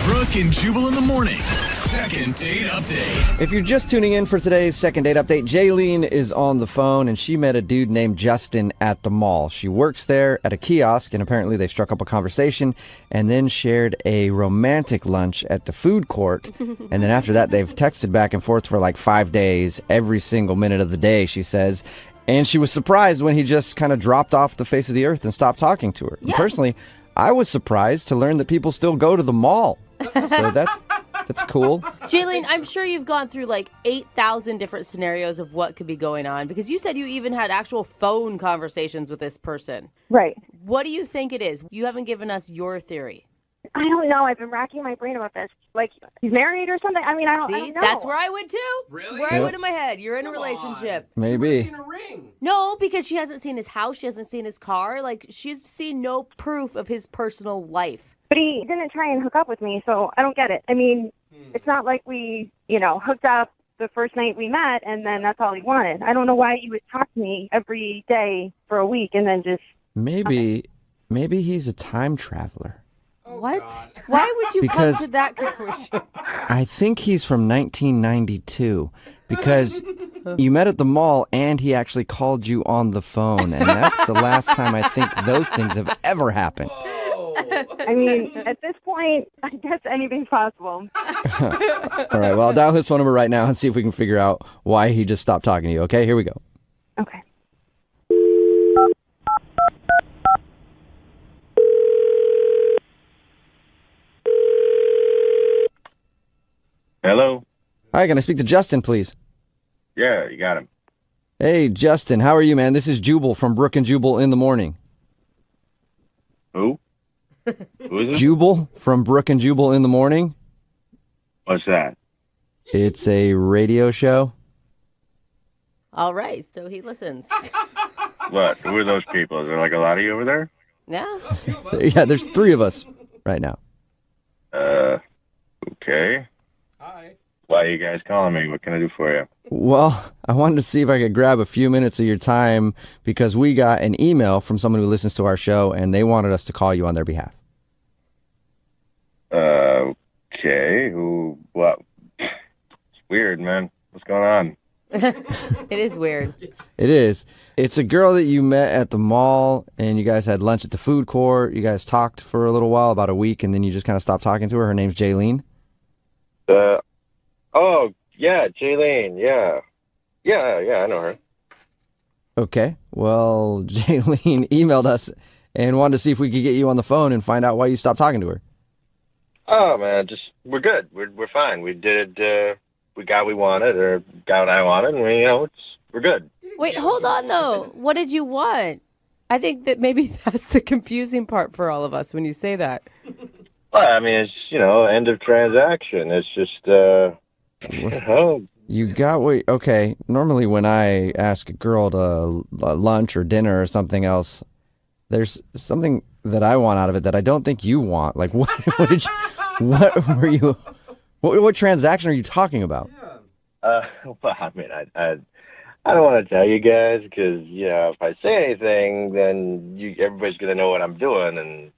A: Brooke and Jubal in the mornings. Second date update.
B: If you're just tuning in for today's second date update, Jaylene is on the phone and she met a dude named Justin at the mall. She works there at a kiosk and apparently they struck up a conversation and then shared a romantic lunch at the food court. And then after that, they've texted back and forth for like 5 days, every single minute of the day, she says. And she was surprised when he just kind of dropped off the face of the earth and stopped talking to her. And personally, I was surprised to learn that people still go to the mall. So that's cool.
C: Jaylene, I'm sure you've gone through like 8,000 different scenarios of what could be going on because you said you even had actual phone conversations with this person.
M: Right.
C: What do you think it is? You haven't given us your theory.
M: I don't know. I've been racking my brain about this. Like, he's married or something? I mean, I don't know.
C: That's where I would too.
E: Really?
C: Where I
B: Yep.
C: went in my head. You're in a relationship.
B: Maybe.
E: Seen a ring.
C: No, because she hasn't seen his house. She hasn't seen his car. Like, she's seen no proof of his personal life.
M: But he didn't try and hook up with me, so I don't get it. I mean, it's not like we, hooked up the first night we met and then that's all he wanted. I don't know why he would talk to me every day for a week and then just...
B: Maybe he's a time traveler.
C: What? Why would you
B: Because-
C: come to that conclusion?
B: I think he's from 1992 because you met at the mall and he actually called you on the phone. And that's the last time I think those things have ever happened.
M: I mean, at this point, I guess anything's possible.
B: All right, well, I'll dial his phone number right now and see if we can figure out why he just stopped talking to you. Okay, here we go.
M: Okay.
N: Hello?
B: Hi, can I speak to Justin, please?
N: Yeah, you got him.
B: Hey, Justin, how are you, man? This is Jubal from Brooke and Jubal in the Morning.
N: Who? Who is it?
B: Jubal from Brooke and Jubal in the Morning.
N: What's that?
B: It's a radio show.
C: All right, so he listens.
N: What? Who are those people? Is there like a lot of you over there?
C: Yeah.
B: Yeah, there's 3 of us right now.
N: Okay.
E: Hi.
N: Why are you guys calling me? What can I do for you?
B: Well, I wanted to see if I could grab a few minutes of your time because we got an email from someone who listens to our show and they wanted us to call you on their behalf.
N: Okay. Who? What? It's weird, man. What's going on?
C: It is weird.
B: It is. It's a girl that you met at the mall and you guys had lunch at the food court. You guys talked for a little while, about a week, and then you just kind of stopped talking to her. Her name's Jaylene.
N: Oh, yeah, Jaylene. Yeah. Yeah, I know her.
B: Okay. Well, Jaylene emailed us and wanted to see if we could get you on the phone and find out why you stopped talking to her.
N: Oh, man, we're good. We're fine. We did, we got what we wanted, or got what I wanted, and we're good.
C: Wait, hold on, though. What did you want? I think that maybe that's the confusing part for all of us when you say that.
N: Well, I mean, it's, end of transaction. It's just,
B: You got what... Okay, normally when I ask a girl to lunch or dinner or something else, there's something that I want out of it that I don't think you want. Like, what did you... What were you... What transaction are you talking about?
N: well, I mean, I don't want to tell you guys because, if I say anything, then everybody's going to know what I'm doing, and,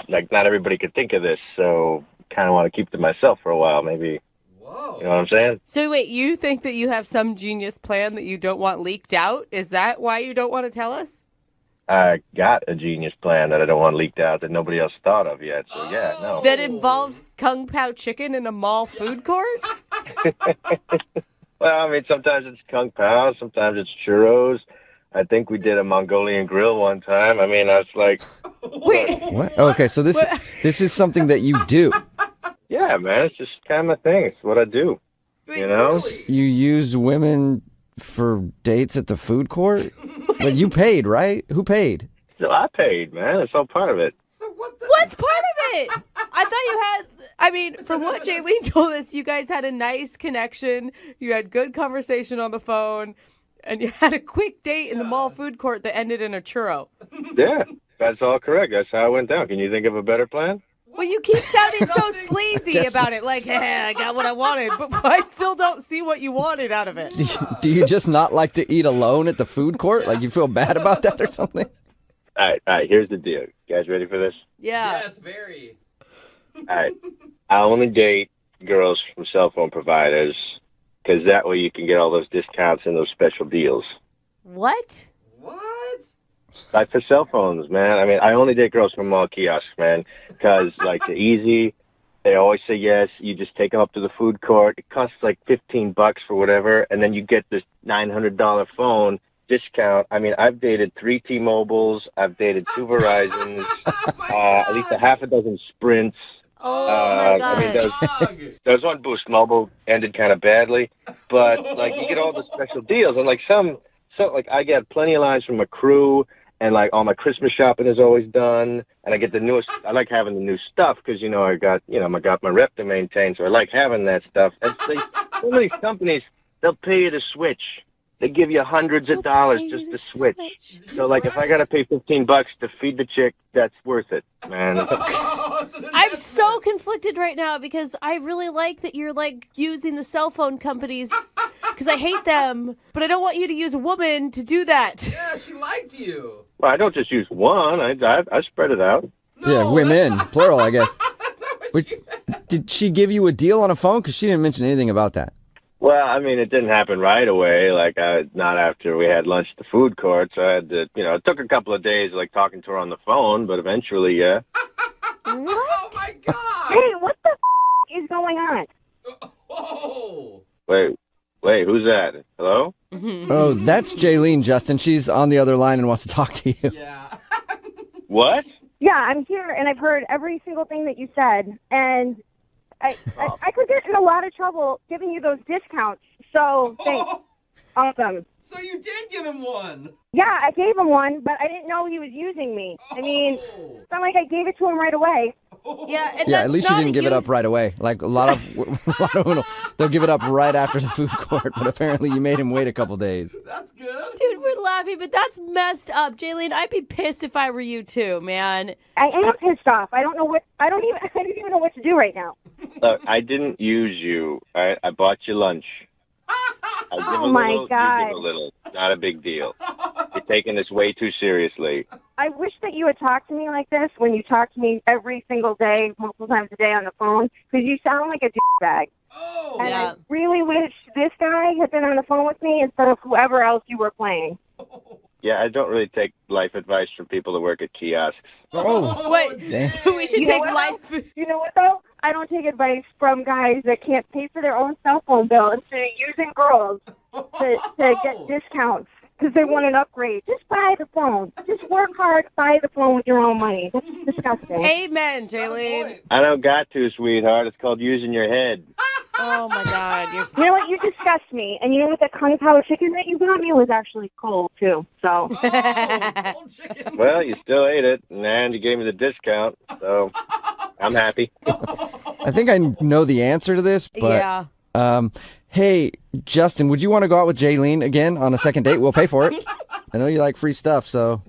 N: like not everybody could think of this, so kind of want to keep to myself for a while, maybe. Whoa. You know what I'm saying?
L: So wait, you think that you have some genius plan that you don't want leaked out? Is that why you don't want to tell us?
N: I got a genius plan that I don't want leaked out that nobody else thought of yet. So yeah, no.
L: That involves Kung Pao chicken in a mall food court?
N: Well, I mean, sometimes it's Kung Pao, sometimes it's churros. I think we did a Mongolian grill one time. I mean, I was like,
L: wait,
B: what? Okay, so this is something that you do.
N: Yeah, man, it's just kind of my thing. It's what I do. You know?
B: You use women for dates at the food court? But you paid, right? Who paid?
N: So I paid, man. It's all part of it.
L: What's part of it? I thought you had, I mean, from what Jaylene told us, you guys had a nice connection. You had good conversation on the phone. And you had a quick date in the mall food court that ended in a churro.
N: Yeah, that's all correct. That's how it went down. Can you think of a better plan?
L: Well, you keep sounding so sleazy about it. Like, hey, I got what I wanted. But I still don't see what you wanted out of it.
B: Do you just not like to eat alone at the food court? Like you feel bad about that or something?
N: All right, here's the deal. You guys ready for this?
L: Yeah.
E: Yes, very.
N: All right. I only date girls from cell phone providers because that way you can get all those discounts and those special deals.
L: What?
N: Like for cell phones, man. I mean, I only date girls from mall kiosks, man, because like they're easy. They always say yes. You just take them up to the food court. It costs like $15 for whatever, and then you get this $900 phone discount. I mean, I've dated 3 T-Mobiles. I've dated 2 Verizons, at least a half a dozen Sprints.
L: Oh, my God.
N: I mean, there was one Boost Mobile, ended kind of badly, but like you get all the special deals, and like some like I get plenty of lines from my crew, and like all my Christmas shopping is always done, and I get the newest. I like having the new stuff because I got my rep to maintain, so I like having that stuff. And some of these companies, they'll pay you to switch. They give you hundreds of dollars just to switch. So like if I gotta pay $15 to feed the chick, that's worth it, man.
C: I'm so conflicted right now because I really like that you're like using the cell phone companies because I hate them, but I don't want you to use a woman to do that.
E: Yeah, she lied to you.
N: Well, I don't just use one. I spread it out.
B: Yeah, women, plural, I guess. Did she give you a deal on a phone? Because she didn't mention anything about that.
N: Well, I mean, it didn't happen right away. Like, not after we had lunch at the food court. So I had to, it took a couple of days, like talking to her on the phone. But eventually, yeah.
F: What? Oh my God! Hey, what the is going on?
E: Oh.
N: Wait, who's that? Hello?
B: Oh, that's Jaylene, Justin. She's on the other line and wants to talk to you.
E: Yeah.
N: What?
M: Yeah, I'm here, and I've heard every single thing that you said, and I could get in a lot of trouble giving you those discounts. So thanks. Awesome.
E: So you did give him one.
M: Yeah, I gave him one, but I didn't know he was using me. I mean, it's not like I gave it to him right away.
L: Yeah, and
B: Yeah, at least you didn't give it up right away. Like a lot of women, they'll give it up right after the food court, but apparently you made him wait a couple days.
E: That's good.
C: Dude, we're laughing, but that's messed up. Jaylene, I'd be pissed if I were you too, man.
M: I am pissed off. I don't even know what to do right now.
N: Look, I didn't use you. I bought you lunch. I give
M: Oh
N: a
M: my
N: little,
M: God.
N: You give a little. Not a big deal. You're taking this way too seriously.
M: I wish that you would talk to me like this when you talk to me every single day, multiple times a day on the phone, because you sound like a douchebag.
E: Oh.
M: And
C: Yeah.
M: I really wish this guy had been on the phone with me instead of whoever else you were playing.
N: Yeah, I don't really take life advice from people that work at kiosks.
B: Oh,
L: Wait,
B: Damn.
L: so we should
M: You know
L: take
M: what,
L: life.
M: You know what, though? I don't take advice from guys that can't pay for their own cell phone bill instead of using girls to get discounts because they want an upgrade. Just buy the phone. Just work hard, buy the phone with your own money. That's disgusting.
L: Amen, Jaylene.
N: I don't got to, sweetheart. It's called using your head.
L: Oh, my God.
M: You know what? You disgust me. And you know what? The Kung Pao chicken that you got me was actually cold, too. So.
E: Cold chicken.
N: Well, you still ate it, and you gave me the discount, so I'm happy.
B: I think I know the answer to this, but
L: Yeah.
B: hey, Justin, would you want to go out with Jaylene again on a second date? We'll pay for it. I know you like free stuff, so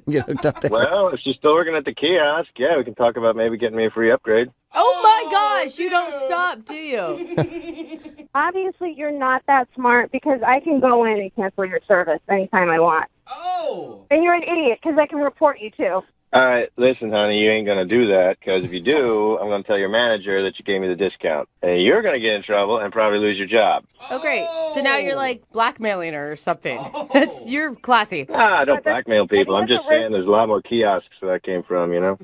B: get hooked up there.
N: Well, if she's still working at the kiosk, yeah, we can talk about maybe getting me a free upgrade.
L: Oh, my gosh. You don't stop, do you?
M: Obviously, you're not that smart because I can go in and cancel your service anytime I want.
E: Oh.
M: And you're an idiot because I can report you, too.
N: All right, listen, honey, you ain't going to do that, because if you do, I'm going to tell your manager that you gave me the discount. And you're going to get in trouble and probably lose your job.
L: Oh, great. So now you're like blackmailing her or something. You're classy.
N: I don't blackmail people. I'm just saying there's a lot more kiosks where that came from, you know?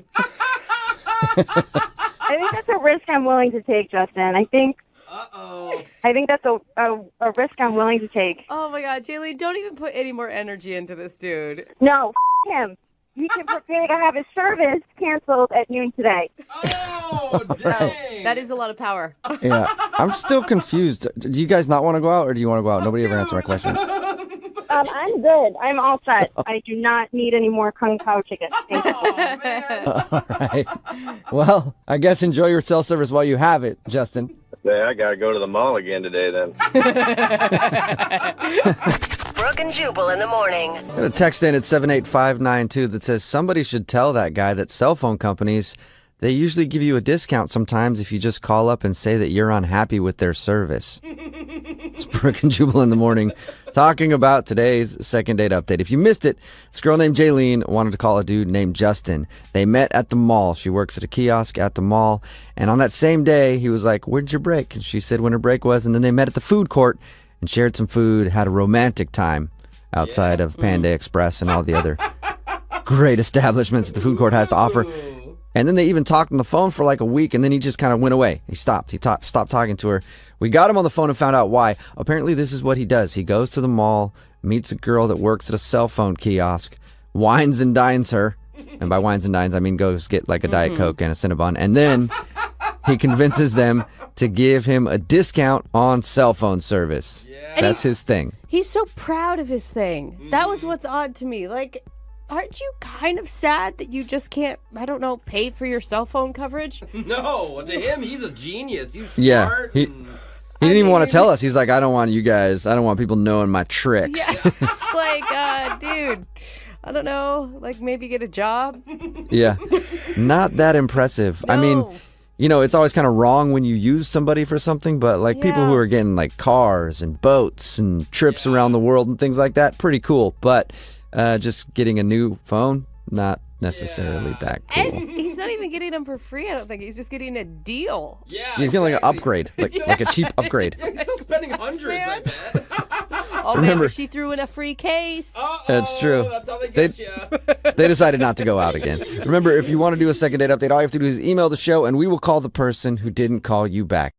M: I think that's a risk I'm willing to take, Justin. I think that's a risk I'm willing to take.
L: Oh, my God. Jaylene, don't even put any more energy into this dude.
M: No, him. He can prepare to have his service canceled at noon today.
E: Oh, dang.
L: That is a lot of power.
B: Yeah, I'm still confused. Do you guys not want to go out, or do you want to go out? Nobody ever answered my question.
M: I'm good. I'm all set. I do not need any more Kung Pao chicken. Thank you.
B: All right. Well, I guess enjoy your cell service while you have it, Justin.
N: Yeah, I got to go to the mall again today, then.
G: Brooke and Jubal in the morning.
B: Got a text in at 78592 that says somebody should tell that guy that cell phone companies, they usually give you a discount sometimes if you just call up and say that you're unhappy with their service. It's Brooke and Jubal in the morning talking about today's second date update. If you missed it, this girl named Jaylene wanted to call a dude named Justin. They met at the mall. She works at a kiosk at the mall. And on that same day, he was like, "When'd your break?" And she said when her break was. And then they met at the food court and shared some food, had a romantic time outside of Panda Express and all the other great establishments that the food court has to offer. And then they even talked on the phone for like a week, and then he just kind of went away. He stopped. He stopped talking to her. We got him on the phone and found out why. Apparently, this is what he does. He goes to the mall, meets a girl that works at a cell phone kiosk, wines and dines her. And by wines and dines, I mean goes get like a Diet Coke and a Cinnabon. And then he convinces them to give him a discount on cell phone service. Yeah. That's his thing.
C: He's so proud of his thing. That was what's odd to me. Like, aren't you kind of sad that you just can't, I don't know, pay for your cell phone coverage?
E: No, to him, he's a genius. He's
B: Yeah,
E: smart.
B: he didn't even want to tell us. He's like, I don't want people knowing my tricks.
C: Yeah, it's like, dude, I don't know, like maybe get a job?
B: Yeah, not that impressive. No. I mean, you know, it's always kind of wrong when you use somebody for something, but like people who are getting like cars and boats and trips around the world and things like that, pretty cool. But just getting a new phone, not necessarily that cool.
C: And he's not even getting them for free, I don't think. He's just getting a deal.
E: Yeah,
B: he's getting like an upgrade, like a cheap upgrade.
E: He's still spending hundreds, I bet.
C: Oh, remember, man, she threw in a free case.
B: That's true.
E: That's how they get you.
B: They decided not to go out again. Remember, if you want to do a second date update, all you have to do is email the show, and we will call the person who didn't call you back.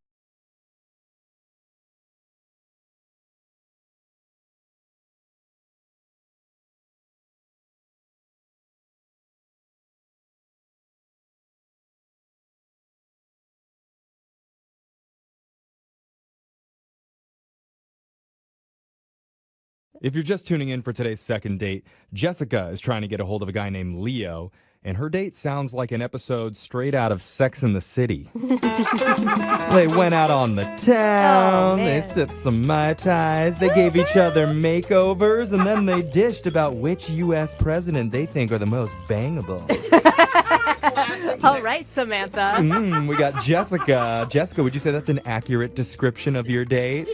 O: If you're just tuning in for today's second date, Jessica is trying to get a hold of a guy named Leo, and her date sounds like an episode straight out of Sex and the City. They went out on the town, they sipped some Mai Tais, they gave each other makeovers, and then they dished about which U.S. president they think are the most bangable.
C: All right, Samantha.
O: We got Jessica. Jessica, would you say that's an accurate description of your date?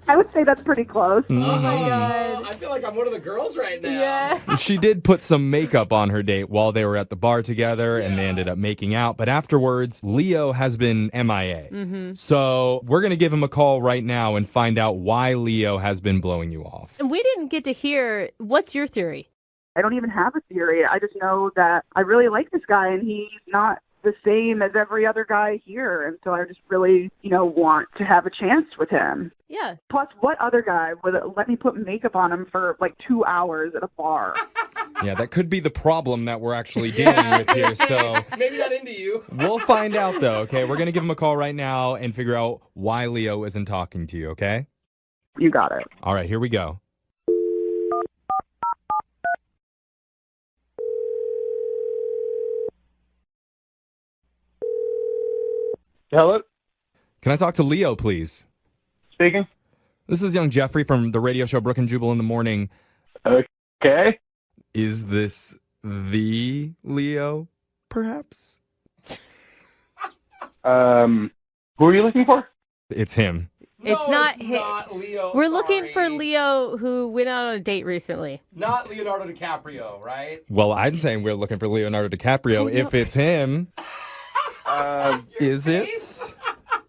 F: I would say that's pretty close.
C: Oh my God.
E: I feel like I'm one of the girls right now.
C: Yeah.
O: She did put some makeup on her date while they were at the bar together, and they ended up making out. But afterwards, Leo has been MIA. So we're going to give him a call right now and find out why Leo has been blowing you off.
C: And we didn't get to hear, what's your theory?
F: I don't even have a theory. I just know that I really like this guy, and he's not the same as every other guy here. And so I just really, want to have a chance with him.
C: Yeah.
F: Plus, what other guy would let me put makeup on him for like 2 hours at a bar?
O: Yeah, that could be the problem that we're actually dealing with here. So
E: maybe not into you.
O: We'll find out, though, okay? We're going to give him a call right now and figure out why Leo isn't talking to you, okay?
F: You got it.
O: All right, here we go.
P: Hello?
O: Can I talk to Leo, please?
P: Speaking.
O: This is young Jeffrey from the radio show Brooke and Jubal in the Morning.
P: Okay.
O: Is this the Leo, perhaps?
P: Who are you looking for?
O: It's him.
C: It's not him.
E: Not Leo.
C: We're looking
E: sorry.
C: for Leo who went out on a date recently.
E: Not Leonardo DiCaprio, right?
O: Well, I'm saying we're looking for Leonardo DiCaprio. If it's him, is it?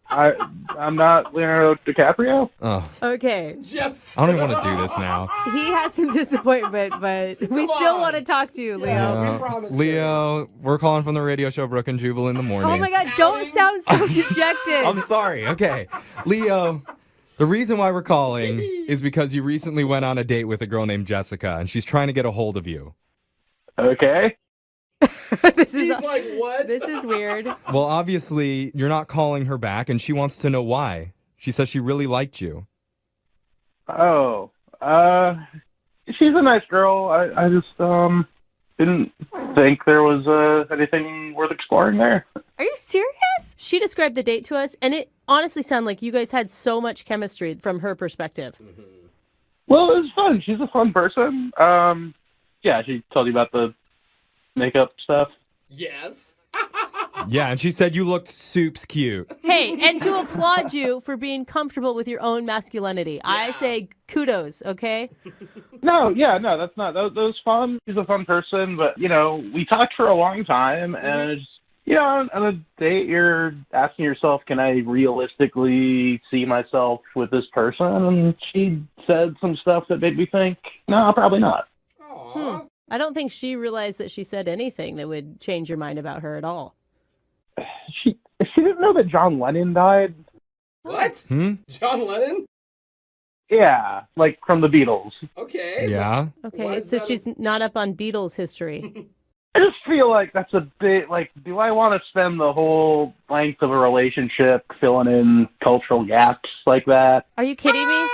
P: I'm not Leonardo DiCaprio.
O: Oh,
C: Okay.
O: I don't even want to do this now.
C: He has some disappointment, but we still want to talk to you, Leo.
O: Leo, we're calling from the radio show Brooke and Jubal in the morning.
C: Oh my God, don't sound so dejected.
O: I'm sorry. Okay. Leo, the reason why we're calling is because you recently went on a date with a girl named Jessica, and she's trying to get a hold of you.
P: Okay.
C: He's
E: like, what?
C: This is weird.
O: Well, obviously, you're not calling her back, and she wants to know why. She says she really liked you.
P: Oh. She's a nice girl. I just didn't think there was anything worth exploring there.
C: Are you serious? She described the date to us, and it honestly sounded like you guys had so much chemistry from her perspective.
P: Well, it was fun. She's a fun person. Yeah, she told you about the makeup stuff.
E: Yes.
O: Yeah, and she said you looked soups cute.
C: Hey, and to applaud you for being comfortable with your own masculinity. I say kudos, okay?
P: No, that's not. That was fun. She's a fun person, but, we talked for a long time, and it's, on a date, you're asking yourself, can I realistically see myself with this person? And she said some stuff that made me think, no, probably not.
C: I don't think she realized that she said anything that would change your mind about her at all.
P: She didn't know that John Lennon died.
E: What? John Lennon?
P: Yeah, like from the Beatles.
E: Okay.
O: Yeah.
C: Okay, so she's not up on Beatles history.
P: I just feel like that's a bit, do I want to spend the whole length of a relationship filling in cultural gaps like that?
C: Are you kidding me?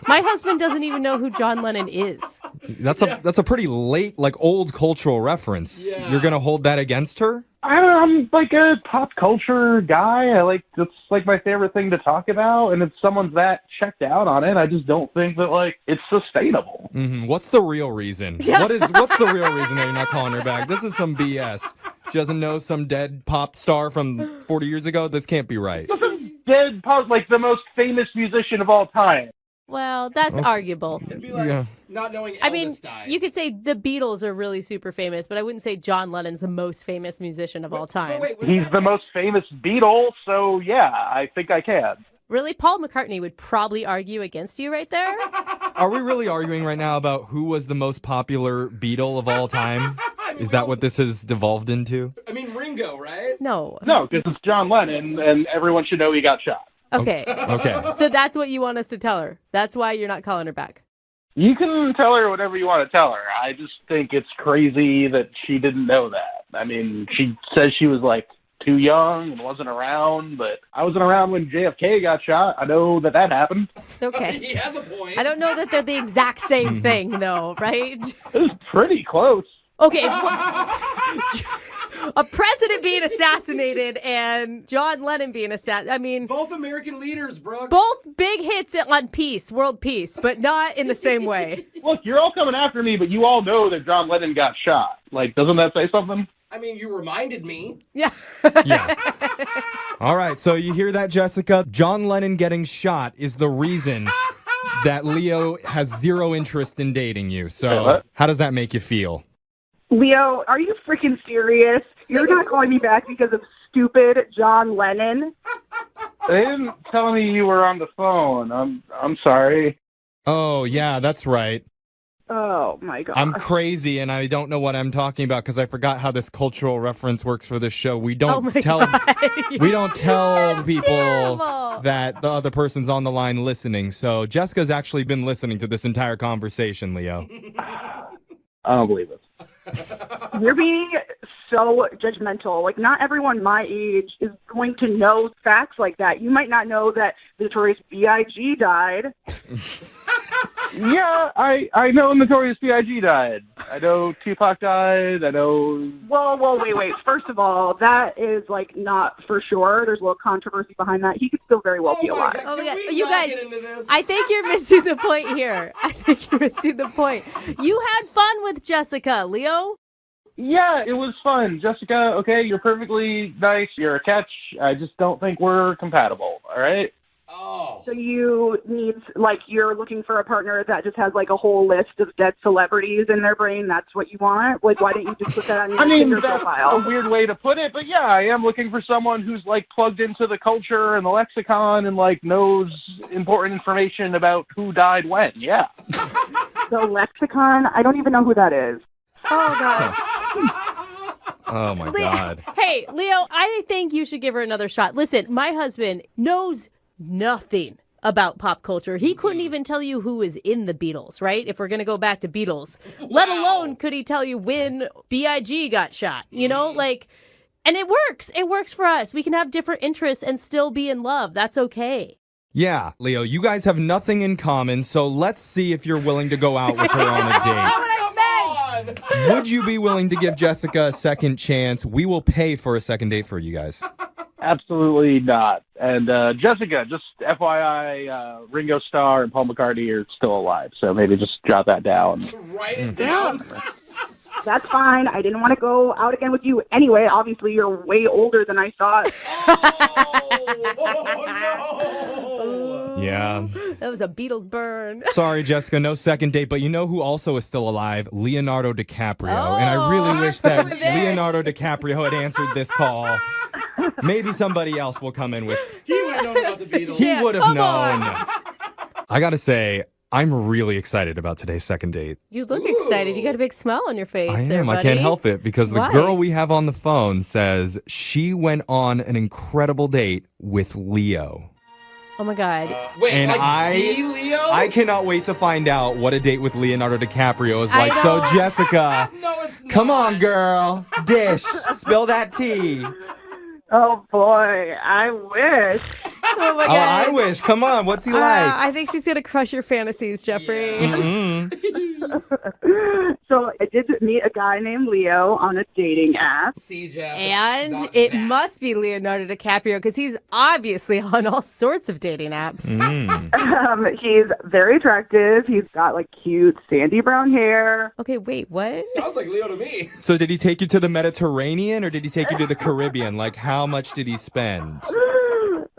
C: My husband doesn't even know who John Lennon is.
O: That's a pretty late, old cultural reference.
E: Yeah.
O: You're going to hold that against her?
P: I'm like a pop culture guy. It's like my favorite thing to talk about. And if someone's that checked out on it, I just don't think that it's sustainable.
O: Mm-hmm. What's the real reason? What's the real reason that you're not calling her back? This is some BS. She doesn't know some dead pop star from 40 years ago? This can't be right.
P: Dead pop, the most famous musician of all time.
C: Well, that's arguable.
E: It'd be like not knowing Elvis died.
C: You could say the Beatles are really super famous, but I wouldn't say John Lennon's the most famous musician of all time.
P: He's the most famous Beatle, so yeah, I think I can.
C: Really? Paul McCartney would probably argue against you right there?
O: Are we really arguing right now about who was the most popular Beatle of all time? Is that what this has devolved into?
E: I mean, Ringo, right?
C: No.
P: No, because it's John Lennon, and everyone should know he got shot.
C: Okay.
O: Okay.
C: So that's what you want us to tell her. That's why you're not calling her back.
P: You can tell her whatever you want to tell her. I just think it's crazy that she didn't know that. I mean, she says she was too young and wasn't around, but I wasn't around when JFK got shot. I know that happened.
C: Okay.
E: He has a point.
C: I don't know that they're the exact same thing, though, right?
P: It was pretty close.
C: Okay. A president being assassinated and John Lennon being assassinated. I mean,
E: both American leaders, Brooke.
C: Both big hits on peace, world peace, but not in the same way.
P: Look, you're all coming after me, but you all know that John Lennon got shot. Doesn't that say something?
E: I mean, you reminded me.
C: Yeah.
O: Yeah. All right, so you hear that, Jessica? John Lennon getting shot is the reason that Leo has zero interest in dating you. So how does that make you feel?
F: Leo, are you freaking serious? You're not calling me back because of stupid John Lennon?
P: They didn't tell me you were on the phone. I'm sorry.
O: Oh, yeah, that's right.
F: Oh, my God.
O: I'm crazy, and I don't know what I'm talking about because I forgot how this cultural reference works for this show. We don't tell people
C: terrible.
O: that the other person's on the line listening. So Jessica's actually been listening to this entire conversation, Leo.
P: I don't believe it.
F: You're being so judgmental. Not everyone my age is going to know facts like that. You might not know that Notorious B.I.G. died.
P: Yeah, I know Notorious B.I.G. died. I know Tupac died. I know...
F: Whoa, wait. First of all, that is, not for sure. There's a little controversy behind that. He could still very well be alive.
C: Oh, my God. You guys, I think you're missing the point here. You had fun with Jessica, Leo?
P: Yeah, it was fun. Jessica, okay, you're perfectly nice. You're a catch. I just don't think we're compatible, all right?
E: Oh.
Q: So you need, like, you're looking for a partner that just has, like, a whole list of dead celebrities in their brain. That's what you want? Like, why don't you just put that on your Tinder
P: that's
Q: profile?
P: a weird way to put it, but yeah, I am looking for someone who's, like, plugged into the culture and the lexicon and, like, knows important information about who died when. Yeah.
Q: The lexicon? I don't even know who that is.
C: Oh, God.
O: Oh, my God.
C: Hey, Leo, I think you should give her another shot. Listen, my husband knows nothing about pop culture. He couldn't even tell you who is in the Beatles, right? If we're going to go back to Beatles. Wow. Let alone could he tell you when B.I.G. got shot, you know? Like, and it works. It works for us. We can have different interests and still be in love. That's okay.
O: Yeah, Leo, you guys have nothing in common, so let's see if you're willing to go out with her on a date. Would you be willing to give Jessica a second chance? We will pay for a second date for you guys.
P: Absolutely not. And Jessica, just FYI, Ringo Starr and Paul McCartney are still alive, so maybe just jot that down.
E: Write it down.
Q: That's fine. I didn't want to go out again with you anyway. Obviously, you're way older than I thought.
E: Oh, no.
O: Yeah.
C: That was a Beatles burn.
O: Sorry, Jessica, no second date, but you know who also is still alive? Leonardo DiCaprio. And I really wish that Leonardo DiCaprio had answered this call. Maybe somebody else will come in with...
E: He would have known about the Beatles.
O: He would have known. I gotta say, I'm really excited about today's second date.
C: You look excited. You got a big smile on your face.
O: I am.
C: There, buddy.
O: I can't help it because the
C: Why?
O: girl we have on the phone says she went on an incredible date with Leo.
C: Oh, my God.
E: Wait,
O: And
E: like the Leo?
O: I cannot wait to find out what a date with Leonardo DiCaprio is like.
C: I
O: So,
C: know.
O: Jessica,
E: No, it's not.
O: come on, girl. Dish. Spill that tea.
Q: Oh, boy. I wish.
C: Oh, my
O: Oh,
C: God.
O: I wish. Come on. What's he like?
C: I think she's going to crush your fantasies, Jeffrey.
O: Mm-mm.
Q: So I did meet a guy named Leo on a dating app.
E: See, Jeff.
C: And it must be Leonardo DiCaprio because he's obviously on all sorts of dating apps.
Q: He's very attractive. He's got, like, cute sandy brown hair.
C: Okay, wait, what?
E: Sounds like Leo to me.
O: So did he take you to the Mediterranean or did he take you to the Caribbean? Like, how much did he spend?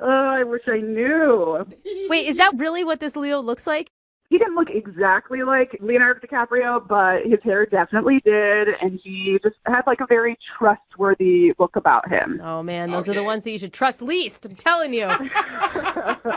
Q: I wish I knew.
C: Wait, is that really what this Leo looks like?
Q: He didn't look exactly like Leonardo DiCaprio, but his hair definitely did, and he just had, like, a very trustworthy look about him.
C: Oh, man, those are the ones that you should trust least. I'm telling you.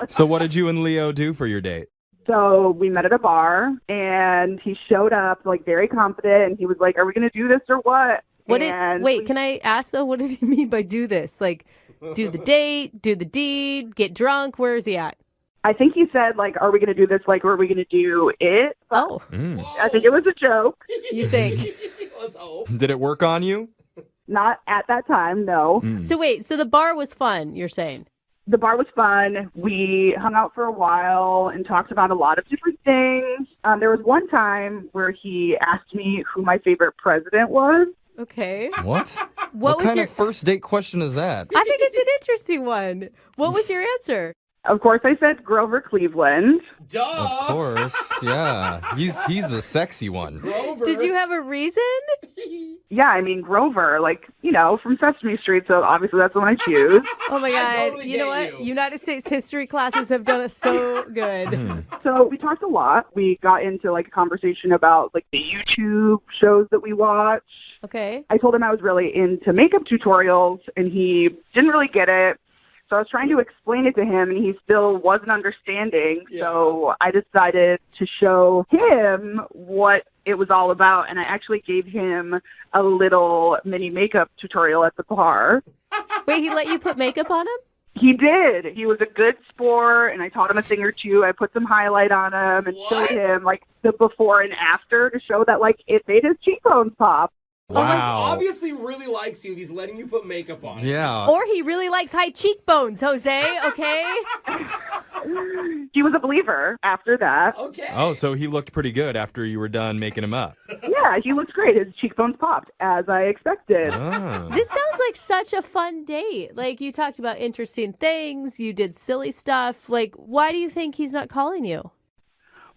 O: So what did you and Leo do for your date?
Q: So we met at a bar, and he showed up, like, very confident, and he was like, are we going to do this or what?
C: Wait, can I ask, though, what did he mean by do this? Like, do the date, do the deed, get drunk? Where is he at?
Q: I think he said, like, are we going to do this, like, or are we going to do it?
C: Oh.
Q: I think it was a joke.
C: You think?
E: Let's hope.
O: Did it work on you?
Q: Not at that time, no.
C: So wait, so the bar was fun, you're saying?
Q: The bar was fun. We hung out for a while and talked about a lot of different things. There was one time where he asked me who my favorite president was.
C: Okay.
O: What?
C: What was
O: kind
C: your...
O: of first date question is that?
C: I think it's an interesting one. What was your answer?
Q: Of course, I said Grover Cleveland.
E: Duh.
O: Of course, yeah. He's a sexy one.
E: Grover.
C: Did you have a reason?
Q: Yeah, I mean, Grover, like, you know, from Sesame Street, so obviously that's the one I choose.
C: Oh, my God.
E: totally
C: You know
E: get
C: what?
E: you.
C: United States history classes have done us so good.
Q: So we talked a lot. We got into, like, a conversation about, like, the YouTube shows that we watch.
C: Okay.
Q: I told him I was really into makeup tutorials, and he didn't really get it. So I was trying to explain it to him, and he still wasn't understanding.
E: Yeah.
Q: So I decided to show him what it was all about, and I actually gave him a little mini makeup tutorial at the bar.
C: Wait, he let you put makeup on him?
Q: He did. He was a good sport, and I taught him a thing or two. I put some highlight on him and showed him, like, the before and after to show that, like, it made his cheekbones pop.
O: Wow.
E: Obviously really likes you if he's letting you put makeup on.
O: Yeah.
C: Or he really likes high cheekbones, Jose, okay?
Q: He was a believer after that.
E: Okay.
O: Oh, so he looked pretty good after you were done making him up.
Q: Yeah, he looked great. His cheekbones popped, as I expected.
O: Ah.
C: This sounds like such a fun date. Like, you talked about interesting things, you did silly stuff. Like, why do you think he's not calling you?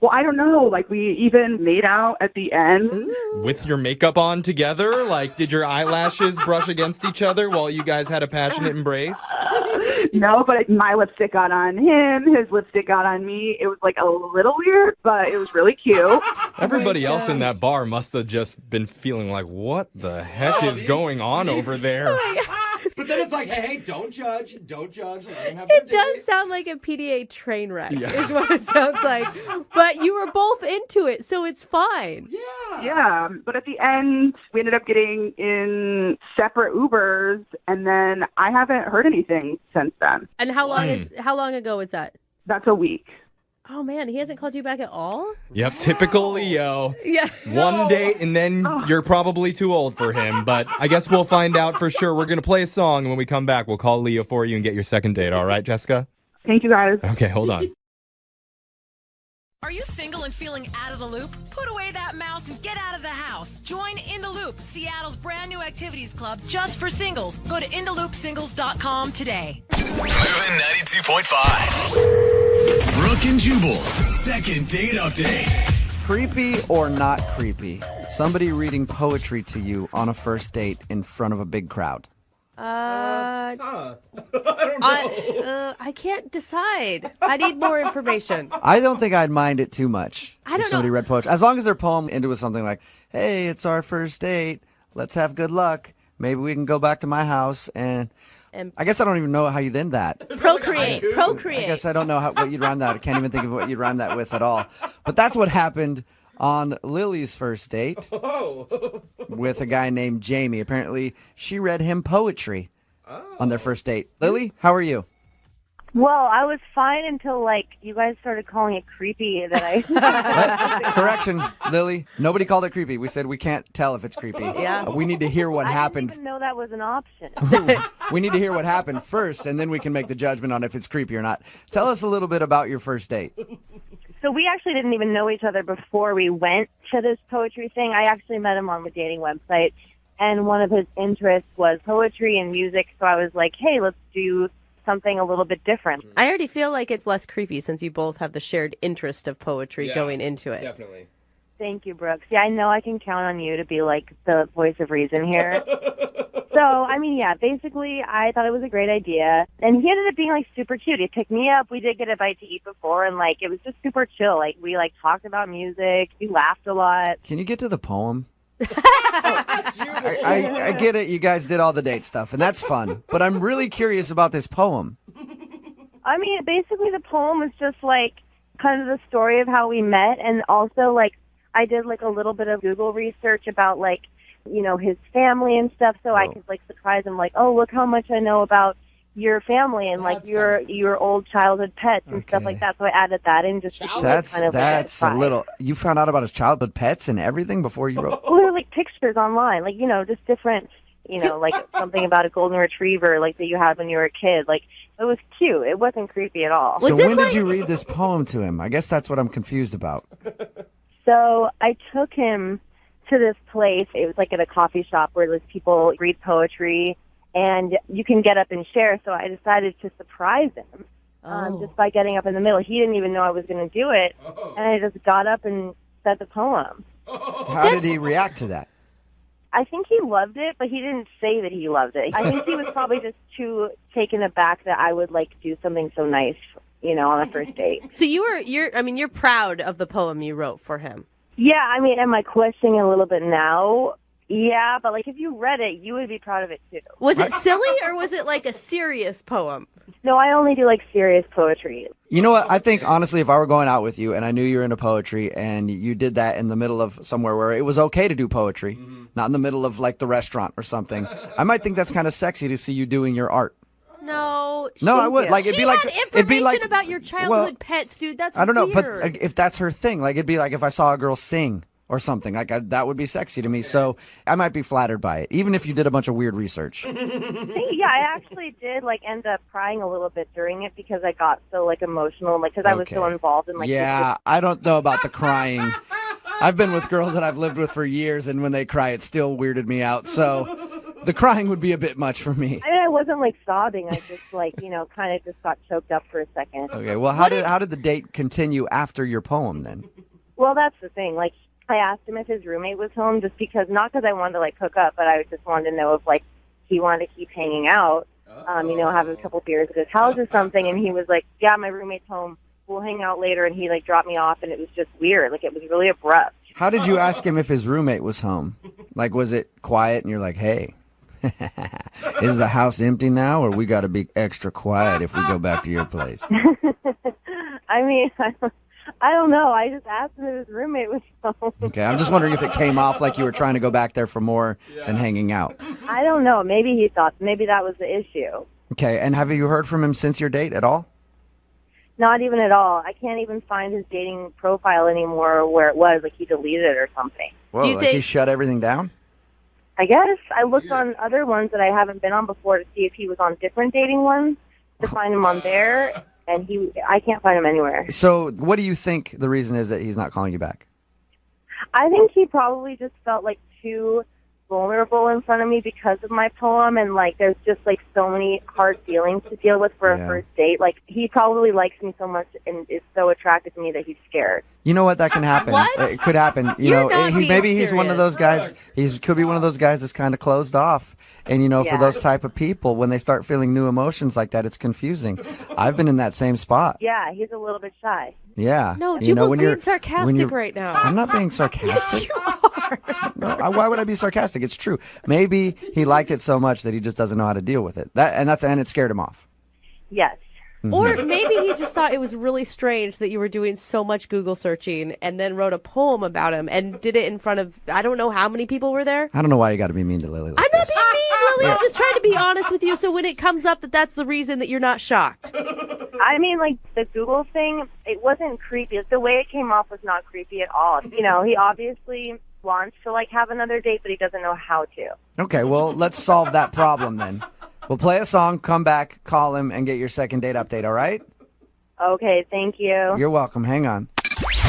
Q: Well, I don't know. Like, we even made out at the end.
O: With your makeup on together? Like, did your eyelashes brush against each other while you guys had a passionate embrace?
Q: No, but my lipstick got on him. His lipstick got on me. It was like a little weird, but it was really cute.
O: Everybody else in that bar must have just been feeling like, what the heck is going on over there?
E: But then it's like, hey, don't judge. Don't judge. Let them have
C: It
E: their
C: does sound like a PDA train wreck, is what it sounds like. But you were both into it, so it's fine.
Q: Yeah, but at the end, we ended up getting in separate Ubers, and then I haven't heard anything since then.
C: And how long ago was that?
Q: That's a week.
C: Oh man, he hasn't called you back at all?
O: Yep, typical Leo.
C: Yeah.
O: One date and then you're probably too old for him, but I guess we'll find out for sure. We're going to play a song, and when we come back, we'll call Leo for you and get your second date. All right, Jessica?
Q: Thank you, guys.
O: Okay, hold on.
H: Are you single and feeling out of the loop? Put away that mouse and get out of the house. Join In the Loop, Seattle's brand new activities club just for singles. Go to intheloopsingles.com today.
A: Moving 92.5. Brooke and Jubal's second date update.
B: Creepy or not creepy? Somebody reading poetry to you on a first date in front of a big crowd.
E: I don't know.
C: I can't decide. I need more information.
B: I don't think I'd mind it too much
C: I don't
B: if somebody
C: know.
B: read poetry. As long as their poem ended with something like, hey, it's our first date. Let's have good luck. Maybe we can go back to my house and I guess I don't even know how you'd end that.
C: Procreate.
B: I guess I don't know what you'd rhyme that. I can't even think of what you'd rhyme that with at all. But that's what happened on Lily's first date with a guy named Jamie. Apparently, she read him poetry on their first date. Lily, how are you?
M: Well, I was fine until, you guys started calling it creepy that I...
B: Correction, Lily. Nobody called it creepy. We said we can't tell if it's creepy.
M: Yeah.
B: We need to hear what
M: I
B: happened.
M: didn't even know that was an option.
B: We need to hear what happened first, and then we can make the judgment on if it's creepy or not. Tell us a little bit about your first date.
M: So we actually didn't even know each other before we went to this poetry thing. I actually met him on the dating website, and one of his interests was poetry and music, so I was like, hey, let's do something a little bit different.
C: I already feel like it's less creepy since you both have the shared interest of poetry going into it.
E: Definitely.
M: Thank you, Brooks. Yeah, I know I can count on you to be the voice of reason here. So, basically, I thought it was a great idea. And he ended up being, super cute. He picked me up. We did get a bite to eat before, and, it was just super chill. We, talked about music. We laughed a lot.
B: Can you get to the poem? I get it. You guys did all the date stuff, and that's fun. But I'm really curious about this poem.
M: Basically, the poem was just, kind of the story of how we met. And also, I did, a little bit of Google research about, his family and stuff, so I could surprise him, oh, look how much I know about your family and your old childhood pets and stuff like that. So I added that in just to be,
B: That's
M: kind of
B: a little. You found out about his childhood pets and everything before you wrote.
M: Well, there were pictures online, just different, something about a golden retriever that you had when you were a kid. It was cute. It wasn't creepy at all.
B: So when did you read this poem to him? I guess that's what I'm confused about.
M: So I took him to this place. It was at a coffee shop where people read poetry, and you can get up and share. So I decided to surprise him just by getting up in the middle. He didn't even know I was going to do it, and I just got up and said the poem.
B: How did he react to that?
M: I think he loved it, but he didn't say that he loved it. I think he was probably just too taken aback that I would do something so nice, on a first date.
C: So you're proud of the poem you wrote for him.
M: Yeah, am I questioning a little bit now? Yeah, but if you read it, you would be proud of it too.
C: Was it silly or was it a serious poem?
M: No, I only do serious poetry.
B: You know what? I think honestly, if I were going out with you and I knew you were into poetry and you did that in the middle of somewhere where it was okay to do poetry, not in the middle of the restaurant or something, I might think that's kind of sexy to see you doing your art.
C: No,
B: I would. It'd be
C: information about your childhood pets, dude. That's
B: I don't know,
C: weird.
B: but if that's her thing, it'd be if I saw a girl sing or something, that would be sexy to me. So I might be flattered by it, even if you did a bunch of weird research.
M: Yeah, I actually did end up crying a little bit during it because I got so emotional, because I was so involved in
B: Yeah, I don't know about the crying. I've been with girls that I've lived with for years, and when they cry, it still weirded me out. So the crying would be a bit much for me.
M: I wasn't like sobbing. I just like, kind of just got choked up for a second.
B: Okay, well, how did the date continue after your poem then?
M: Well, that's the thing. Like, I asked him if his roommate was home just because, not because I wanted to like hook up, but I just wanted to know if like he wanted to keep hanging out, have a couple beers at his house or something. And he was like, yeah, my roommate's home. We'll hang out later. And he like dropped me off, and it was just weird. Like, it was really abrupt.
B: How did you ask him if his roommate was home? Like, was it quiet and you're like, hey, is the house empty now, or we got to be extra quiet if we go back to your place?
M: I mean, I don't know. I just asked him if his roommate was home.
B: Okay, I'm just wondering if it came off like you were trying to go back there for more than hanging out.
M: I don't know. Maybe he thought, maybe that was the issue.
B: Okay, and have you heard from him since your date at all?
M: Not even at all. I can't even find his dating profile anymore where it was. Like, he deleted it or something.
B: Whoa, he shut everything down?
M: I guess. I looked on other ones that I haven't been on before to see if he was on different dating ones, to find him on there, and I can't find him anywhere.
B: So what do you think the reason is that he's not calling you back?
M: I think he probably just felt like too vulnerable in front of me because of my poem, and like there's just like so many hard feelings to deal with for a first date. Like, he probably likes me so much and is so attracted to me that he's scared.
B: You know what? That can happen.
M: What?
B: It could happen.
M: You're not being
B: Maybe he's one of
M: serious.
B: those guys. He could be one of those guys that's kind of closed off. And, for
M: Yeah.
B: those type of people, when they start feeling new emotions like that, it's confusing. I've been in that same spot.
M: Yeah, he's a little bit shy.
B: Yeah.
C: No,
B: You know,
C: Jubal's
B: when
C: being
B: you're-
C: sarcastic
B: when you're-
C: right now.
B: I'm not being sarcastic. No, why would I be sarcastic? It's true. Maybe he liked it so much that he just doesn't know how to deal with it. And it scared him off.
M: Yes.
C: Or maybe he just thought it was really strange that you were doing so much Google searching and then wrote a poem about him and did it in front of, I don't know how many people were there.
B: I don't know why you got to be mean to Lily.
C: I'm not being mean, Lily. I'm just trying to be honest with you, so when it comes up that's the reason that you're not shocked.
M: I mean, like, the Google thing, it wasn't creepy. The way it came off was not creepy at all. He obviously wants to, like, have another date, but he doesn't know how to.
B: Okay, well, let's solve that problem then. We'll play a song, come back, call him, and get your second date update, all right?
M: Okay, thank you.
B: You're welcome. Hang on.